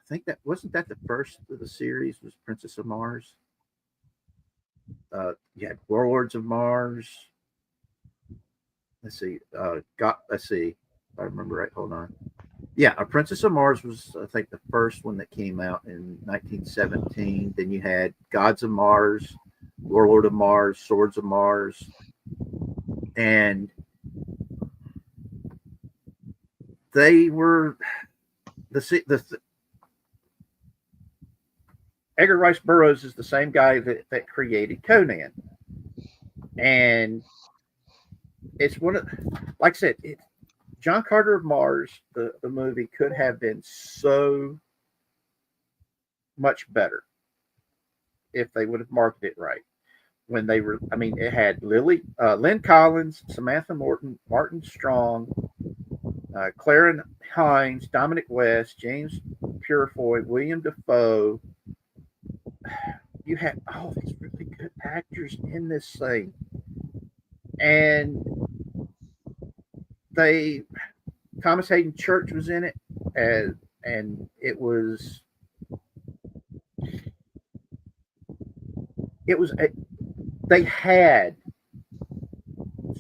think that wasn't that the first of the series was Princess of Mars. You had Warlords of Mars. Let's see. Let's see. If I remember right. Hold on. Yeah, A Princess of Mars was, I think, the first one that came out in 1917. Then you had Gods of Mars, Warlord of Mars, Swords of Mars, and they were the Edgar Rice Burroughs is the same guy that created Conan, and it's one of, like I said, John Carter of Mars, the movie could have been so much better if they would have marketed it right. When they were, I mean, it had Lynn Collins, Samantha Morton, Martin Strong, Claren Hines, Dominic West, James Purefoy, William Defoe. You had all these really good actors in this thing, and Thomas Hayden Church was in it, and they had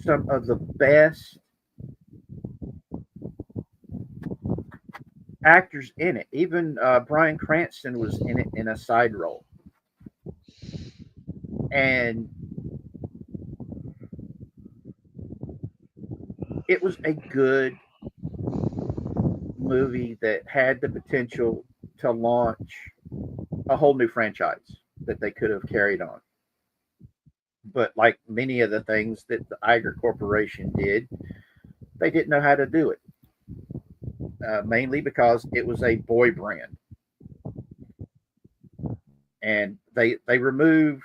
some of the best actors in it. Even Bryan Cranston was in it in a side role, and it was a good movie that had the potential to launch a whole new franchise that they could have carried on. But like many of the things that the Iger Corporation did, they didn't know how to do it. Mainly because it was a boy brand, and they removed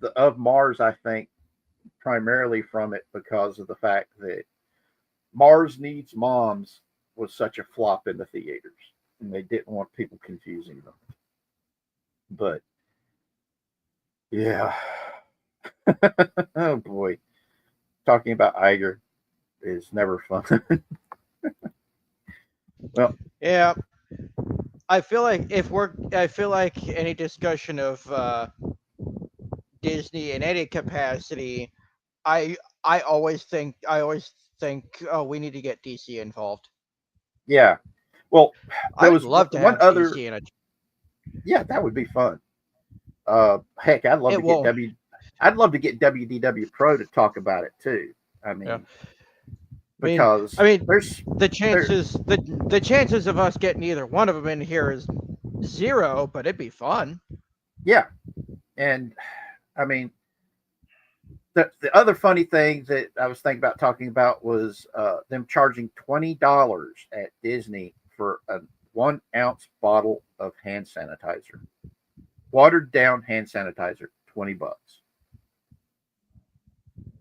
the of Mars, I think, primarily from it because of the fact that Mars Needs Moms was such a flop in the theaters, and they didn't want people confusing them. But yeah, oh boy, talking about Iger is never fun. Well, Yeah. I feel like any discussion of Disney in any capacity, I always think oh, we need to get DC involved. yeah. Well, there I'd was love to one have other. DC in it. Yeah, that would be fun. Heck, I'd love to get WDW Pro to talk about it too. I mean, Yeah. because there's the chances of us getting either one of them in here is zero, but it'd be fun. Yeah, and I mean, the other funny thing that I was thinking about talking about was them charging $20 at Disney for a 1 ounce bottle of hand sanitizer, watered down hand sanitizer, $20.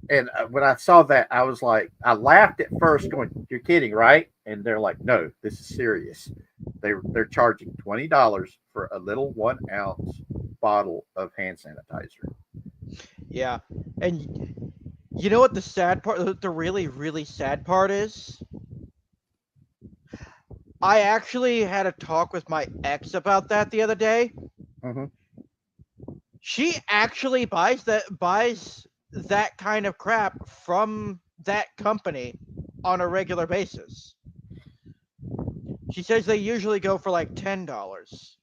And when I saw that, I was like, I laughed at first, going, "You're kidding, right?" And they're like, "No, this is serious. They're charging $20 for a little 1 ounce bottle of hand sanitizer." Yeah. And you know what the sad part, the really, really sad part is? I actually had a talk with my ex about that the other day. Mm-hmm. She actually buys that kind of crap from that company on a regular basis. She says they usually go for like $10.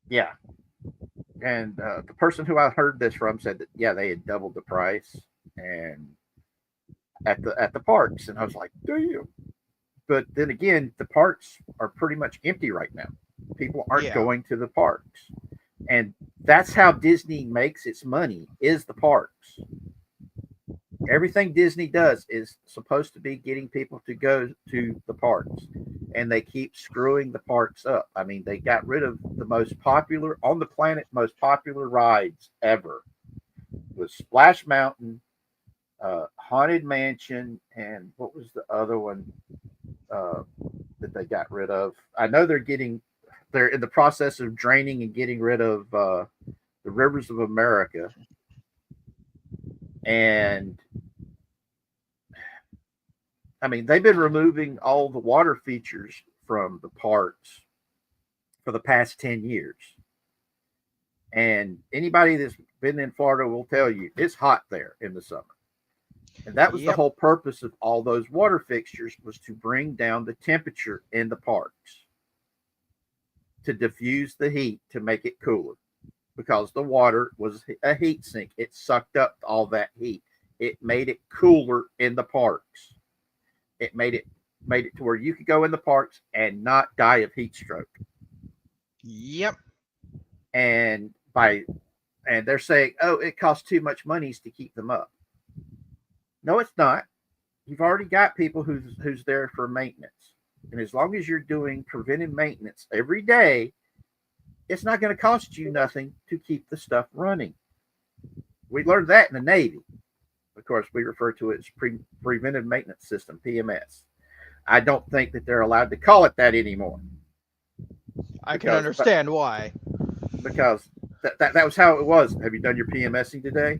Yeah, and the person who I heard this from said that yeah, they had doubled the price, and at the parks, and I was like, "Damn!" But then again, the parks are pretty much empty right now. People aren't Yeah. going to the parks, and that's how Disney makes its money: is the parks. Everything Disney does is supposed to be getting people to go to the parks, and they keep screwing the parks up. I mean, they got rid of the most popular on the planet, most popular rides ever was Splash Mountain, Haunted Mansion, and what was the other one uh, that they got rid of? I know they're in the process of draining and getting rid of the Rivers of America, and I mean, they've been removing all the water features from the parks for the past 10 years. And anybody that's been in Florida will tell you it's hot there in the summer. And that was the Yep. whole purpose of all those water fixtures was to bring down the temperature in the parks, to diffuse the heat, to make it cooler. Because the water was a heat sink. It sucked up all that heat. It made it cooler in the parks. It made it to where you could go in the parks and not die of heat stroke. Yep. And they're saying, oh, it costs too much money to keep them up. No, it's not. You've already got people who's there for maintenance, and as long as you're doing preventive maintenance every day, it's not going to cost you nothing to keep the stuff running. We learned that in the Navy. Of course, we refer to it as preventive maintenance system, PMS. I don't think that they're allowed to call it that anymore. I can understand why. Because that was how it was. Have you done your PMSing today?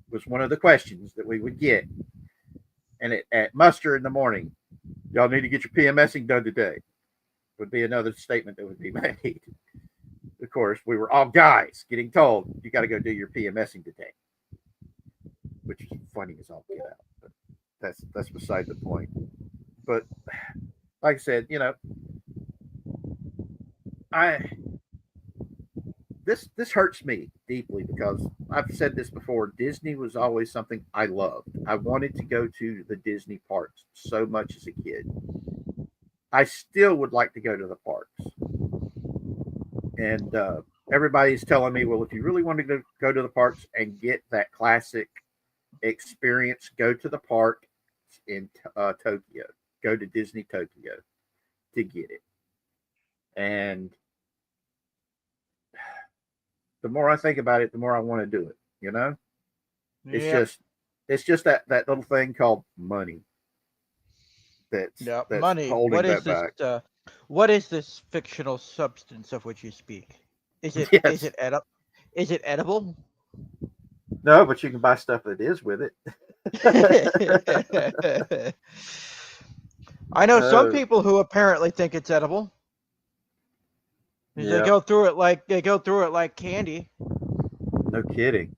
Was one of the questions that we would get. And at muster in the morning, y'all need to get your PMSing done today, would be another statement that would be made. Of course, we were all guys getting told, you got to go do your PMSing today, which is funny as all get out. But that's beside the point. But like I said, I this hurts me deeply because I've said this before. Disney was always something I loved. I wanted to go to the Disney parks so much as a kid. I still would like to go to the parks. And everybody's telling me, well, if you really want to go to the parks and get that classic experience, go to the park in Tokyo. Go to Disney Tokyo to get it. And the more I think about it, the more I want to do it. Yep. It's just that little thing called money that's Money. holding that back. What is this fictional substance of which you speak? Is it Yes. is it edible? No, but you can buy stuff that is with it. I know some people who apparently think it's edible. Yeah. They go through it like candy. No kidding.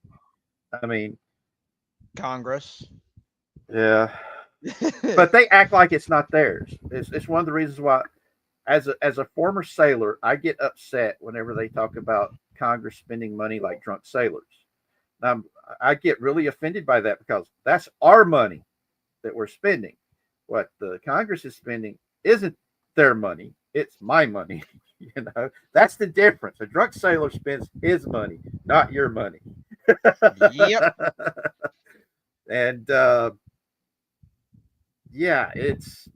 I mean, Congress. yeah. But they act like it's not theirs. It's one of the reasons why, as a former sailor, I get upset whenever they talk about Congress spending money like drunk sailors. I get really offended by that because that's our money that we're spending. What the Congress is spending isn't their money; it's my money. That's the difference. A drunk sailor spends his money, not your money. Yep. And yeah, it's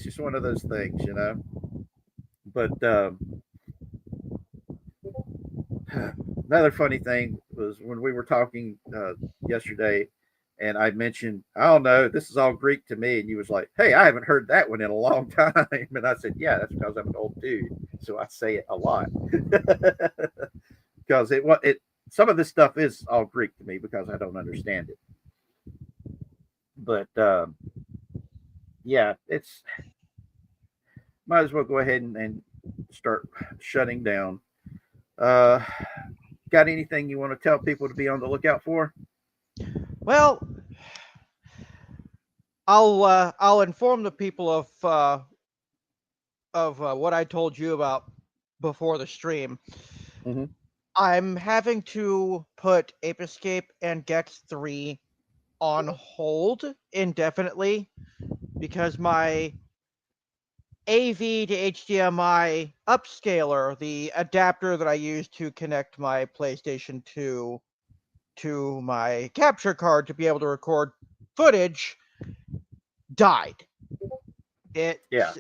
just one of those things. But Another funny thing was when we were talking yesterday, and I mentioned, I don't know, this is all Greek to me, and you was like, "Hey, I haven't heard that one in a long time," and I said, "Yeah, that's because I'm an old dude, so I say it a lot." Because it some of this stuff is all Greek to me because I don't understand it. But yeah, it's might as well go ahead and start shutting down. Uh, got anything you want to tell people to be on the lookout for? Well, I'll inform the people of what I told you about before the stream. Mm-hmm. I'm having to put Ape Escape and Gex 3 on hold indefinitely because my AV to HDMI upscaler, the adapter that I use to connect my PlayStation 2 to my capture card to be able to record footage, died. It Yeah.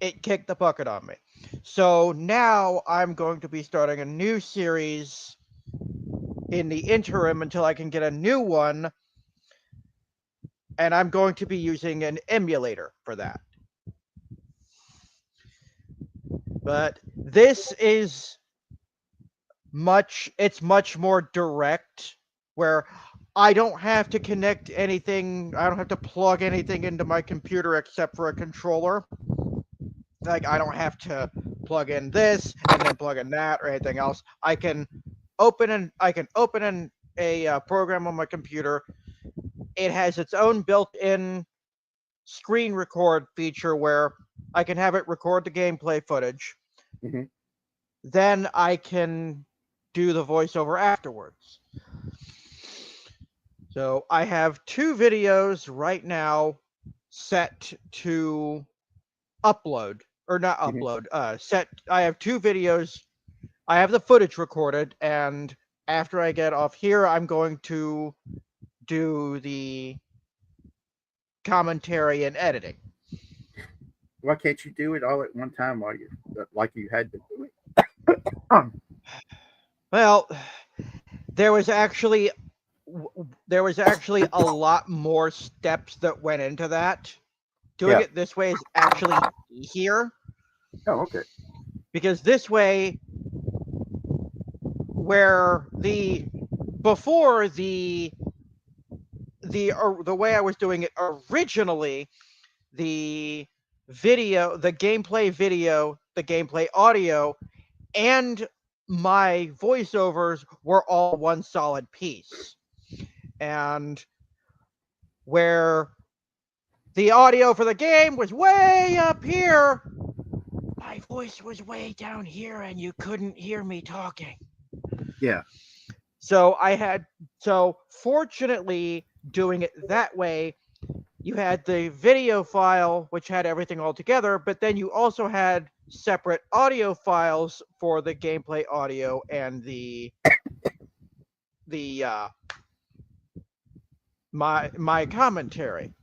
it kicked the bucket on me. So now I'm going to be starting a new series in the interim until I can get a new one, and I'm going to be using an emulator for that. But this is much more direct, where I don't have to connect anything, I don't have to plug anything into my computer except for a controller. Like, I don't have to plug in this and then plug in that or anything else. I can open a program on my computer. It has its own built-in screen record feature where I can have it record the gameplay footage. Mm-hmm. Then I can do the voiceover afterwards. So I have 2 videos right now set to upload, or not upload, I have 2 videos. I have the footage recorded, and after I get off here, I'm going to do the commentary and editing. Why can't you do it all at one time while you like you had to do it? Well, there was actually a lot more steps that went into that. Doing Yeah. it this way is actually easier Oh, okay. because this way, where the before the way I was doing it originally, the gameplay video, the gameplay audio, and my voiceovers were all one solid piece. And where the audio for the game was way up here, my voice was way down here and you couldn't hear me talking. Yeah. So fortunately, doing it that way, you had the video file, which had everything all together, but then you also had separate audio files for the gameplay audio and my commentary.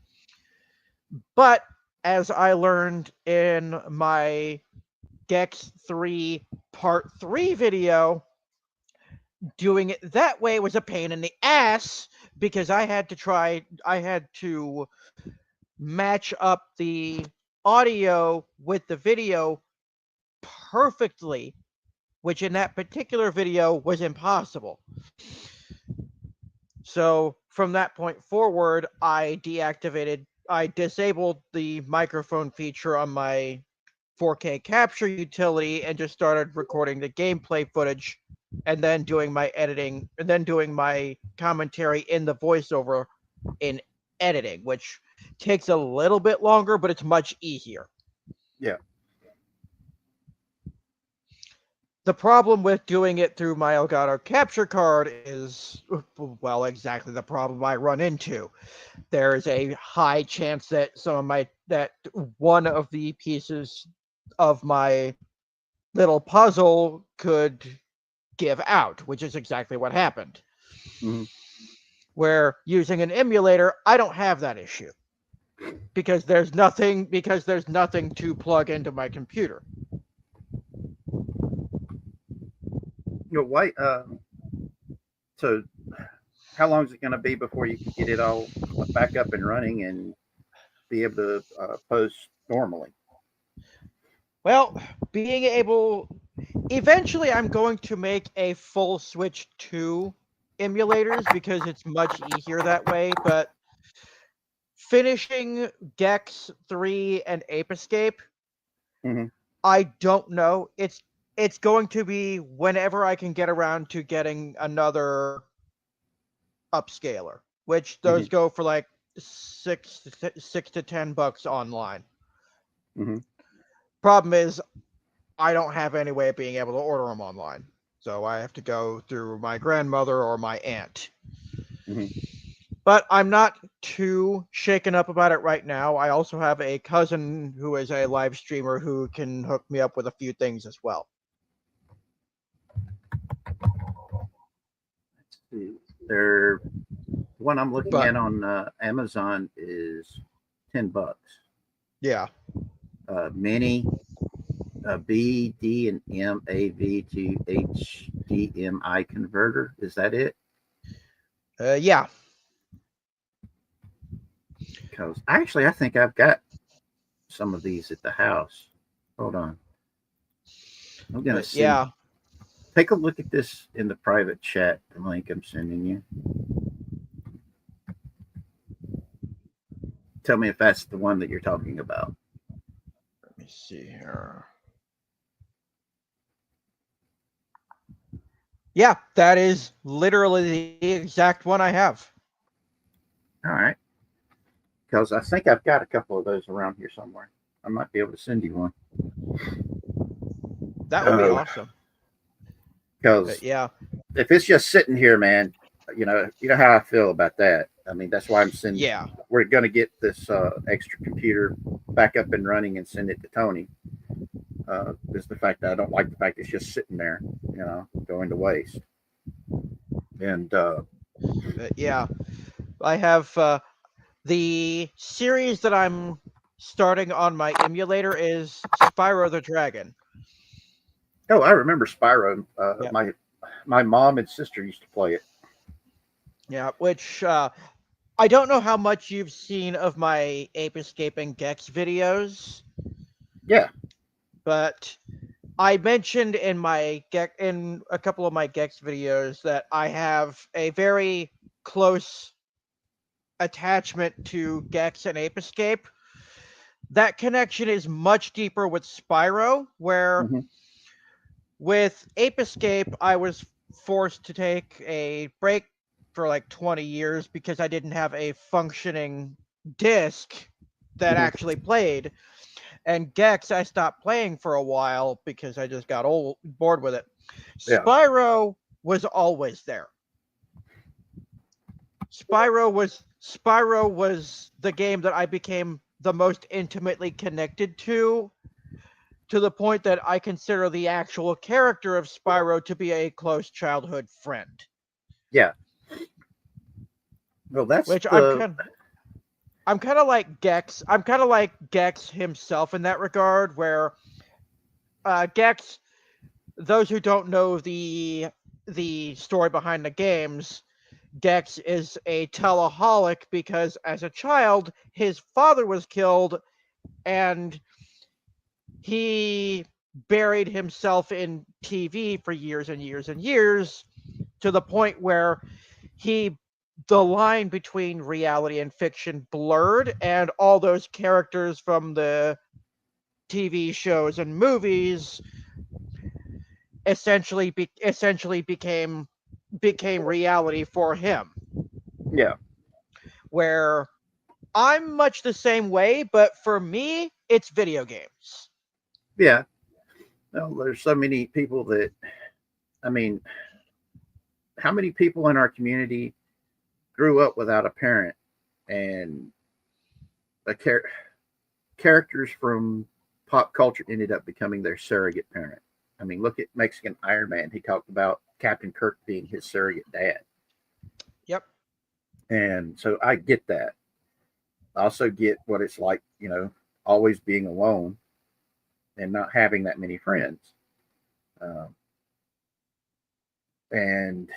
But as I learned in my Gex 3 Part 3 video, doing it that way was a pain in the ass because I had to match up the audio with the video perfectly, which in that particular video was impossible. So from that point forward, I disabled the microphone feature on my 4K capture utility and just started recording the gameplay footage and then doing my editing and then doing my commentary in the voiceover in editing, which takes a little bit longer, but it's much easier. Yeah. The problem with doing it through my Elgato capture card is, well, exactly the problem I run into. There is a high chance that one of the pieces of my little puzzle could give out, which is exactly what happened. Mm-hmm. Where using an emulator, I don't have that issue because there's nothing to plug into my computer. wait. So, how long is it going to be before you can get it all back up and running and be able to post normally? Well, being able, eventually, I'm going to make a full switch to emulators because it's much easier that way. But finishing Gex 3 and Ape Escape, Mm-hmm. I don't know. It's going to be whenever I can get around to getting another upscaler, which those go for like $6 to $10 online. Mm-hmm. Problem is, I don't have any way of being able to order them online, so I have to go through my grandmother or my aunt. Mm-hmm. But I'm not too shaken up about it right now. I also have a cousin who is a live streamer who can hook me up with a few things as well. Let's see. The one I'm looking at on Amazon is $10. Yeah. Mini B, D, and M AV to HDMI converter. Is that it? Yeah. Because actually, I think I've got some of these at the house. Hold on. I'm gonna see. Yeah. Take a look at this in the private chat. The link I'm sending you. Tell me if that's the one that you're talking about. Let me see here. Yeah, that is literally the exact one I have. All right. Because I think I've got a couple of those around here somewhere. I might be able to send you one. That would be awesome. Because yeah, if it's just sitting here, man, you know how I feel about that. I mean, that's why I'm sending. Yeah. We're going to get this extra computer back up and running and send it to Tony. Is the fact that I don't like the fact it's just sitting there, going to waste. And yeah, I have the series that I'm starting on my emulator is Spyro the Dragon. Oh, I remember Spyro. Yep. My mom and sister used to play it. Yeah, which I don't know how much you've seen of my Ape Escape and Gex videos. Yeah. But I mentioned in a couple of my Gex videos that I have a very close attachment to Gex and Ape Escape. That connection is much deeper with Spyro, where with Ape Escape, I was forced to take a break for like 20 years because I didn't have a functioning disc that actually played. And Gex, I stopped playing for a while because I just got bored with it. Yeah. Spyro was always there. Spyro was the game that I became the most intimately connected to the point that I consider the actual character of Spyro to be a close childhood friend. Yeah. Well, that's which I'm kind of like Gex. I'm kind of like Gex himself in that regard, where Gex, those who don't know the story behind the games, Gex is a teleaholic because as a child, his father was killed and he buried himself in TV for years and years and years to the point where the line between reality and fiction blurred, and all those characters from the TV shows and movies essentially became reality for him. Yeah. Where I'm much the same way, but for me, it's video games. Yeah. Well, there's so many people that, I mean, how many people in our community grew up without a parent, and characters from pop culture ended up becoming their surrogate parent. I mean, look at Mexican Iron Man. He talked about Captain Kirk being his surrogate dad. Yep. And so I get that. I also get what it's like, always being alone and not having that many friends. and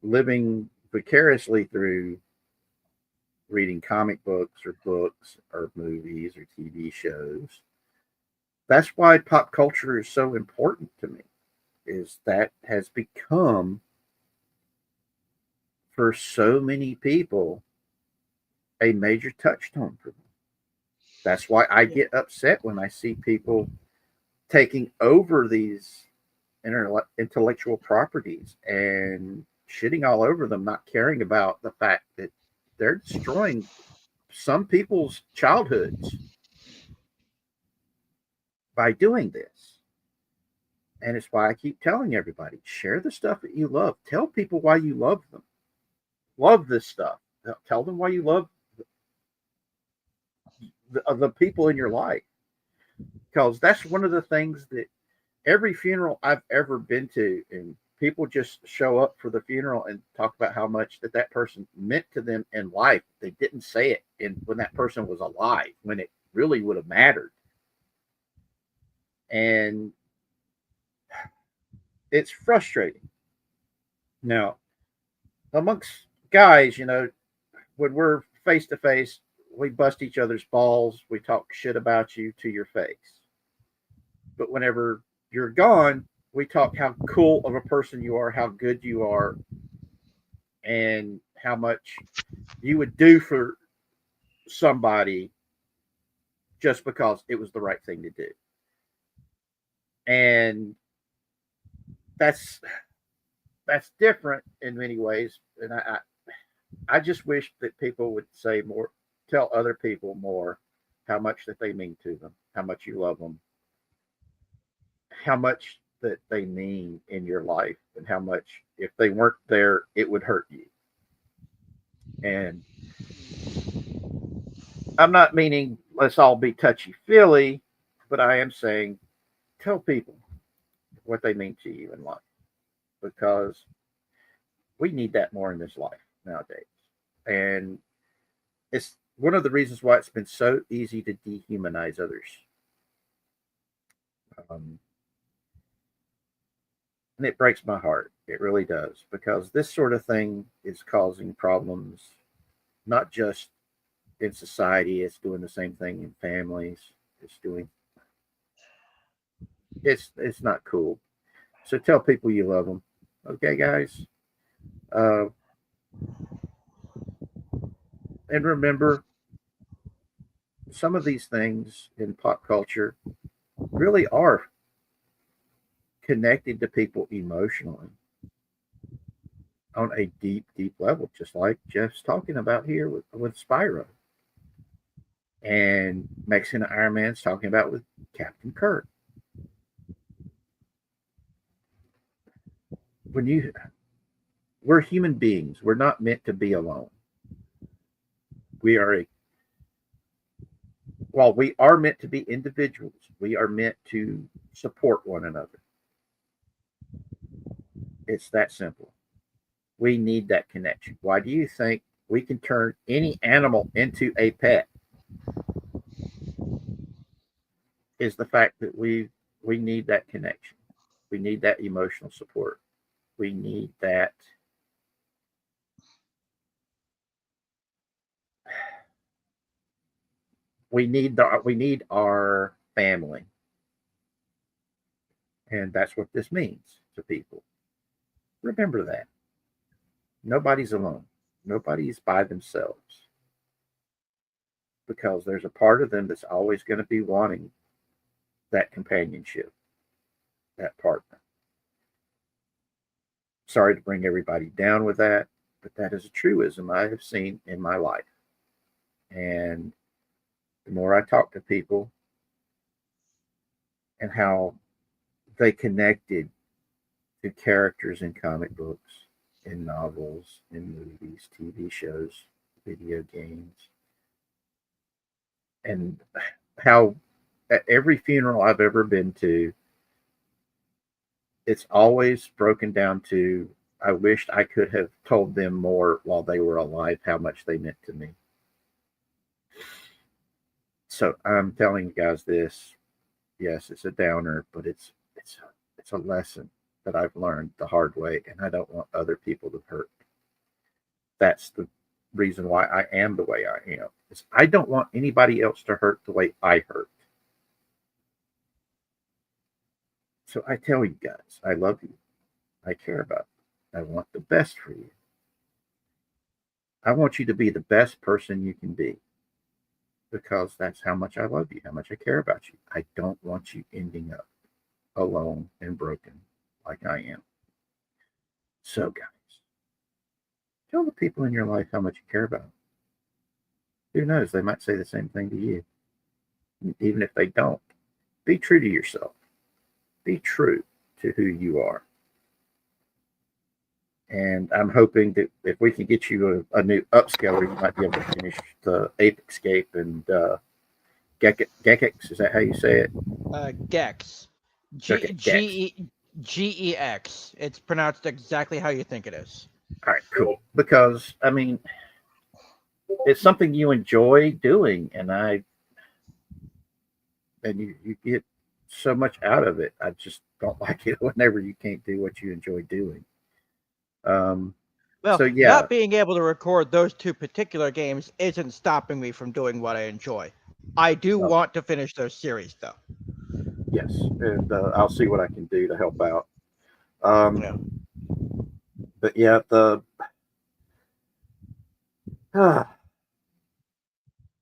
living vicariously through reading comic books or movies or TV shows. That's why pop culture is so important to me, is that has become, for so many people, a major touchstone for them. That's why I get upset when I see people taking over these intellectual properties and shitting all over them, not caring about the fact that they're destroying some people's childhoods by doing this. And it's why I keep telling everybody, share the stuff that you love. Tell people why you love them. Love this stuff. Tell them why you love the people in your life. Because that's one of the things that every funeral I've ever been to, and people just show up for the funeral and talk about how much that person meant to them in life. They didn't say it when that person was alive, when it really would have mattered. And it's frustrating. Now, amongst guys, when we're face to face, we bust each other's balls. We talk shit about you to your face. But whenever you're gone, we talk how cool of a person you are, how good you are, and how much you would do for somebody just because it was the right thing to do. And that's different in many ways. And I just wish that people would say more, tell other people more how much that they mean to them, how much you love them, how much that they mean in your life, and how much, if they weren't there, it would hurt you. And I'm not meaning let's all be touchy feely, but I am saying tell people what they mean to you in life, because we need that more in this life nowadays. And it's one of the reasons why it's been so easy to dehumanize others. And it breaks my heart. It really does, because this sort of thing is causing problems, not just in society. It's doing the same thing in families. It's not cool. So tell people you love them. Okay, guys. And remember, some of these things in pop culture really are connected to people emotionally on a deep, deep level, just like Jeff's talking about here with Spyro, and Mexican Iron Man's talking about with Captain Kirk. We're human beings. We're not meant to be alone. While we are meant to be individuals, we are meant to support one another. It's that simple. We need that connection. Why do you think we can turn any animal into a pet? Is the fact that we need that connection. We need that emotional support. We need that. We need our family. And that's what this means to people. Remember that. Nobody's alone. Nobody's by themselves. Because there's a part of them that's always going to be wanting that companionship, that partner. Sorry to bring everybody down with that, but that is a truism I have seen in my life. And the more I talk to people and how they connected to characters in comic books, in novels, in movies, TV shows, video games, and how at every funeral I've ever been to, it's always broken down to, I wished I could have told them more while they were alive how much they meant to me. So I'm telling you guys this. Yes, it's a downer, but it's a lesson. that I've learned the hard way, and I don't want other people to hurt. That's the reason why I am the way I am. Is I don't want anybody else to hurt the way I hurt. So I tell you guys, I love you. I care about you. I want the best for you. I want you to be the best person you can be because that's how much I love you, how much I care about you. I don't want you ending up alone and broken like I am. So, guys, tell the people in your life how much you care about them. Who knows? They might say the same thing to you. Even if they don't, be true to yourself. Be true to who you are. And I'm hoping that if we can get you a new upscaler, you might be able to finish the Ape Escape and Gex. Is that how you say it? Gex. Okay, Gex. Gex. It's pronounced exactly how you think it is. All right, cool. Because, I mean, it's something you enjoy doing, and you get so much out of it. I just don't like it whenever you can't do what you enjoy doing. Well, so yeah, not being able to record those two particular games isn't stopping me from doing what I enjoy. I do want to finish those series, though. Yes, and I'll see what I can do to help out. But yeah,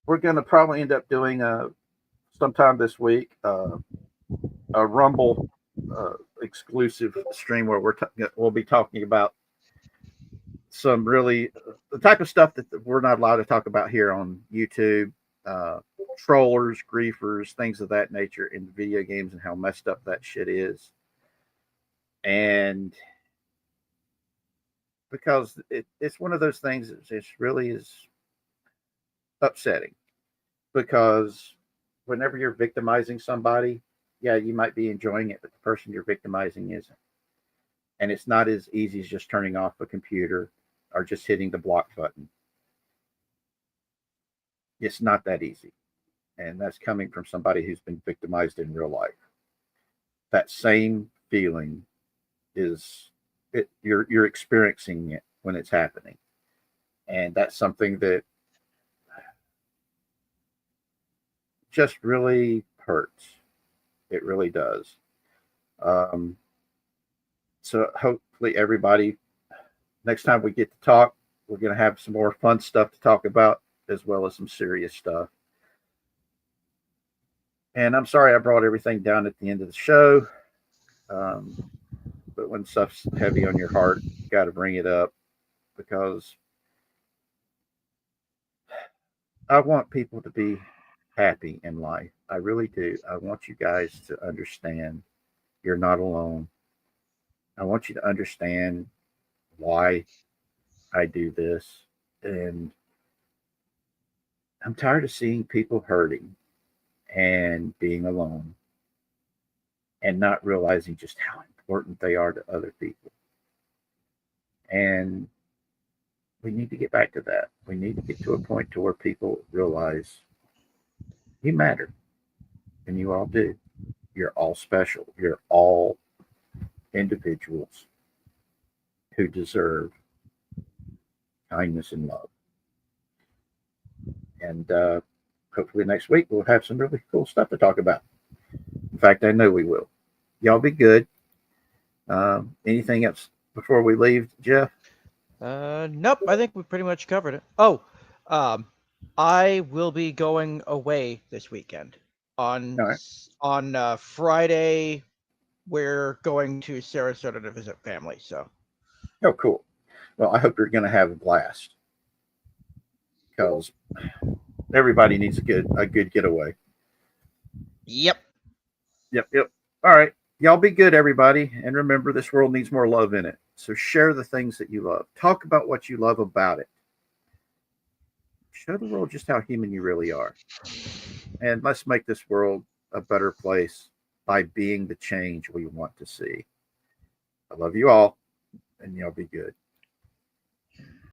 we're going to probably end up doing sometime this week a Rumble exclusive stream where we'll be talking about some really the type of stuff that we're not allowed to talk about here on YouTube, trollers, griefers, things of that nature in video games and how messed up that shit is. And because it's one of those things that it really is upsetting, because whenever you're victimizing somebody, yeah, you might be enjoying it, but the person you're victimizing isn't. And it's not as easy as just turning off a computer or just hitting the block button. It's not that easy. And that's coming from somebody who's been victimized in real life. That same feeling you're experiencing it when it's happening. And that's something that just really hurts. It really does. So hopefully everybody, next time we get to talk, we're going to have some more fun stuff to talk about, as well as some serious stuff. And I'm sorry I brought everything down at the end of the show. But when stuff's heavy on your heart, you got to bring it up, because I want people to be happy in life. I really do. I want you guys to understand you're not alone. I want you to understand why I do this. And I'm tired of seeing people hurting and being alone and not realizing just how important they are to other people. And we need to get back to that. We need to get to a point to where people realize you matter, and you all do. You're all special. You're all individuals who deserve kindness and love. And hopefully next week we'll have some really cool stuff to talk about. In fact, I know we will. Y'all be good. Anything else before we leave, Jeff? Nope. I think we pretty much covered it. Oh, I will be going away this weekend. On Friday, we're going to Sarasota to visit family. So. Oh, cool. Well, I hope you're going to have a blast, because everybody needs a good getaway. Yep. All right. Y'all be good, everybody. And remember, this world needs more love in it. So share the things that you love. Talk about what you love about it. Show the world just how human you really are. And let's make this world a better place by being the change we want to see. I love you all, and y'all be good.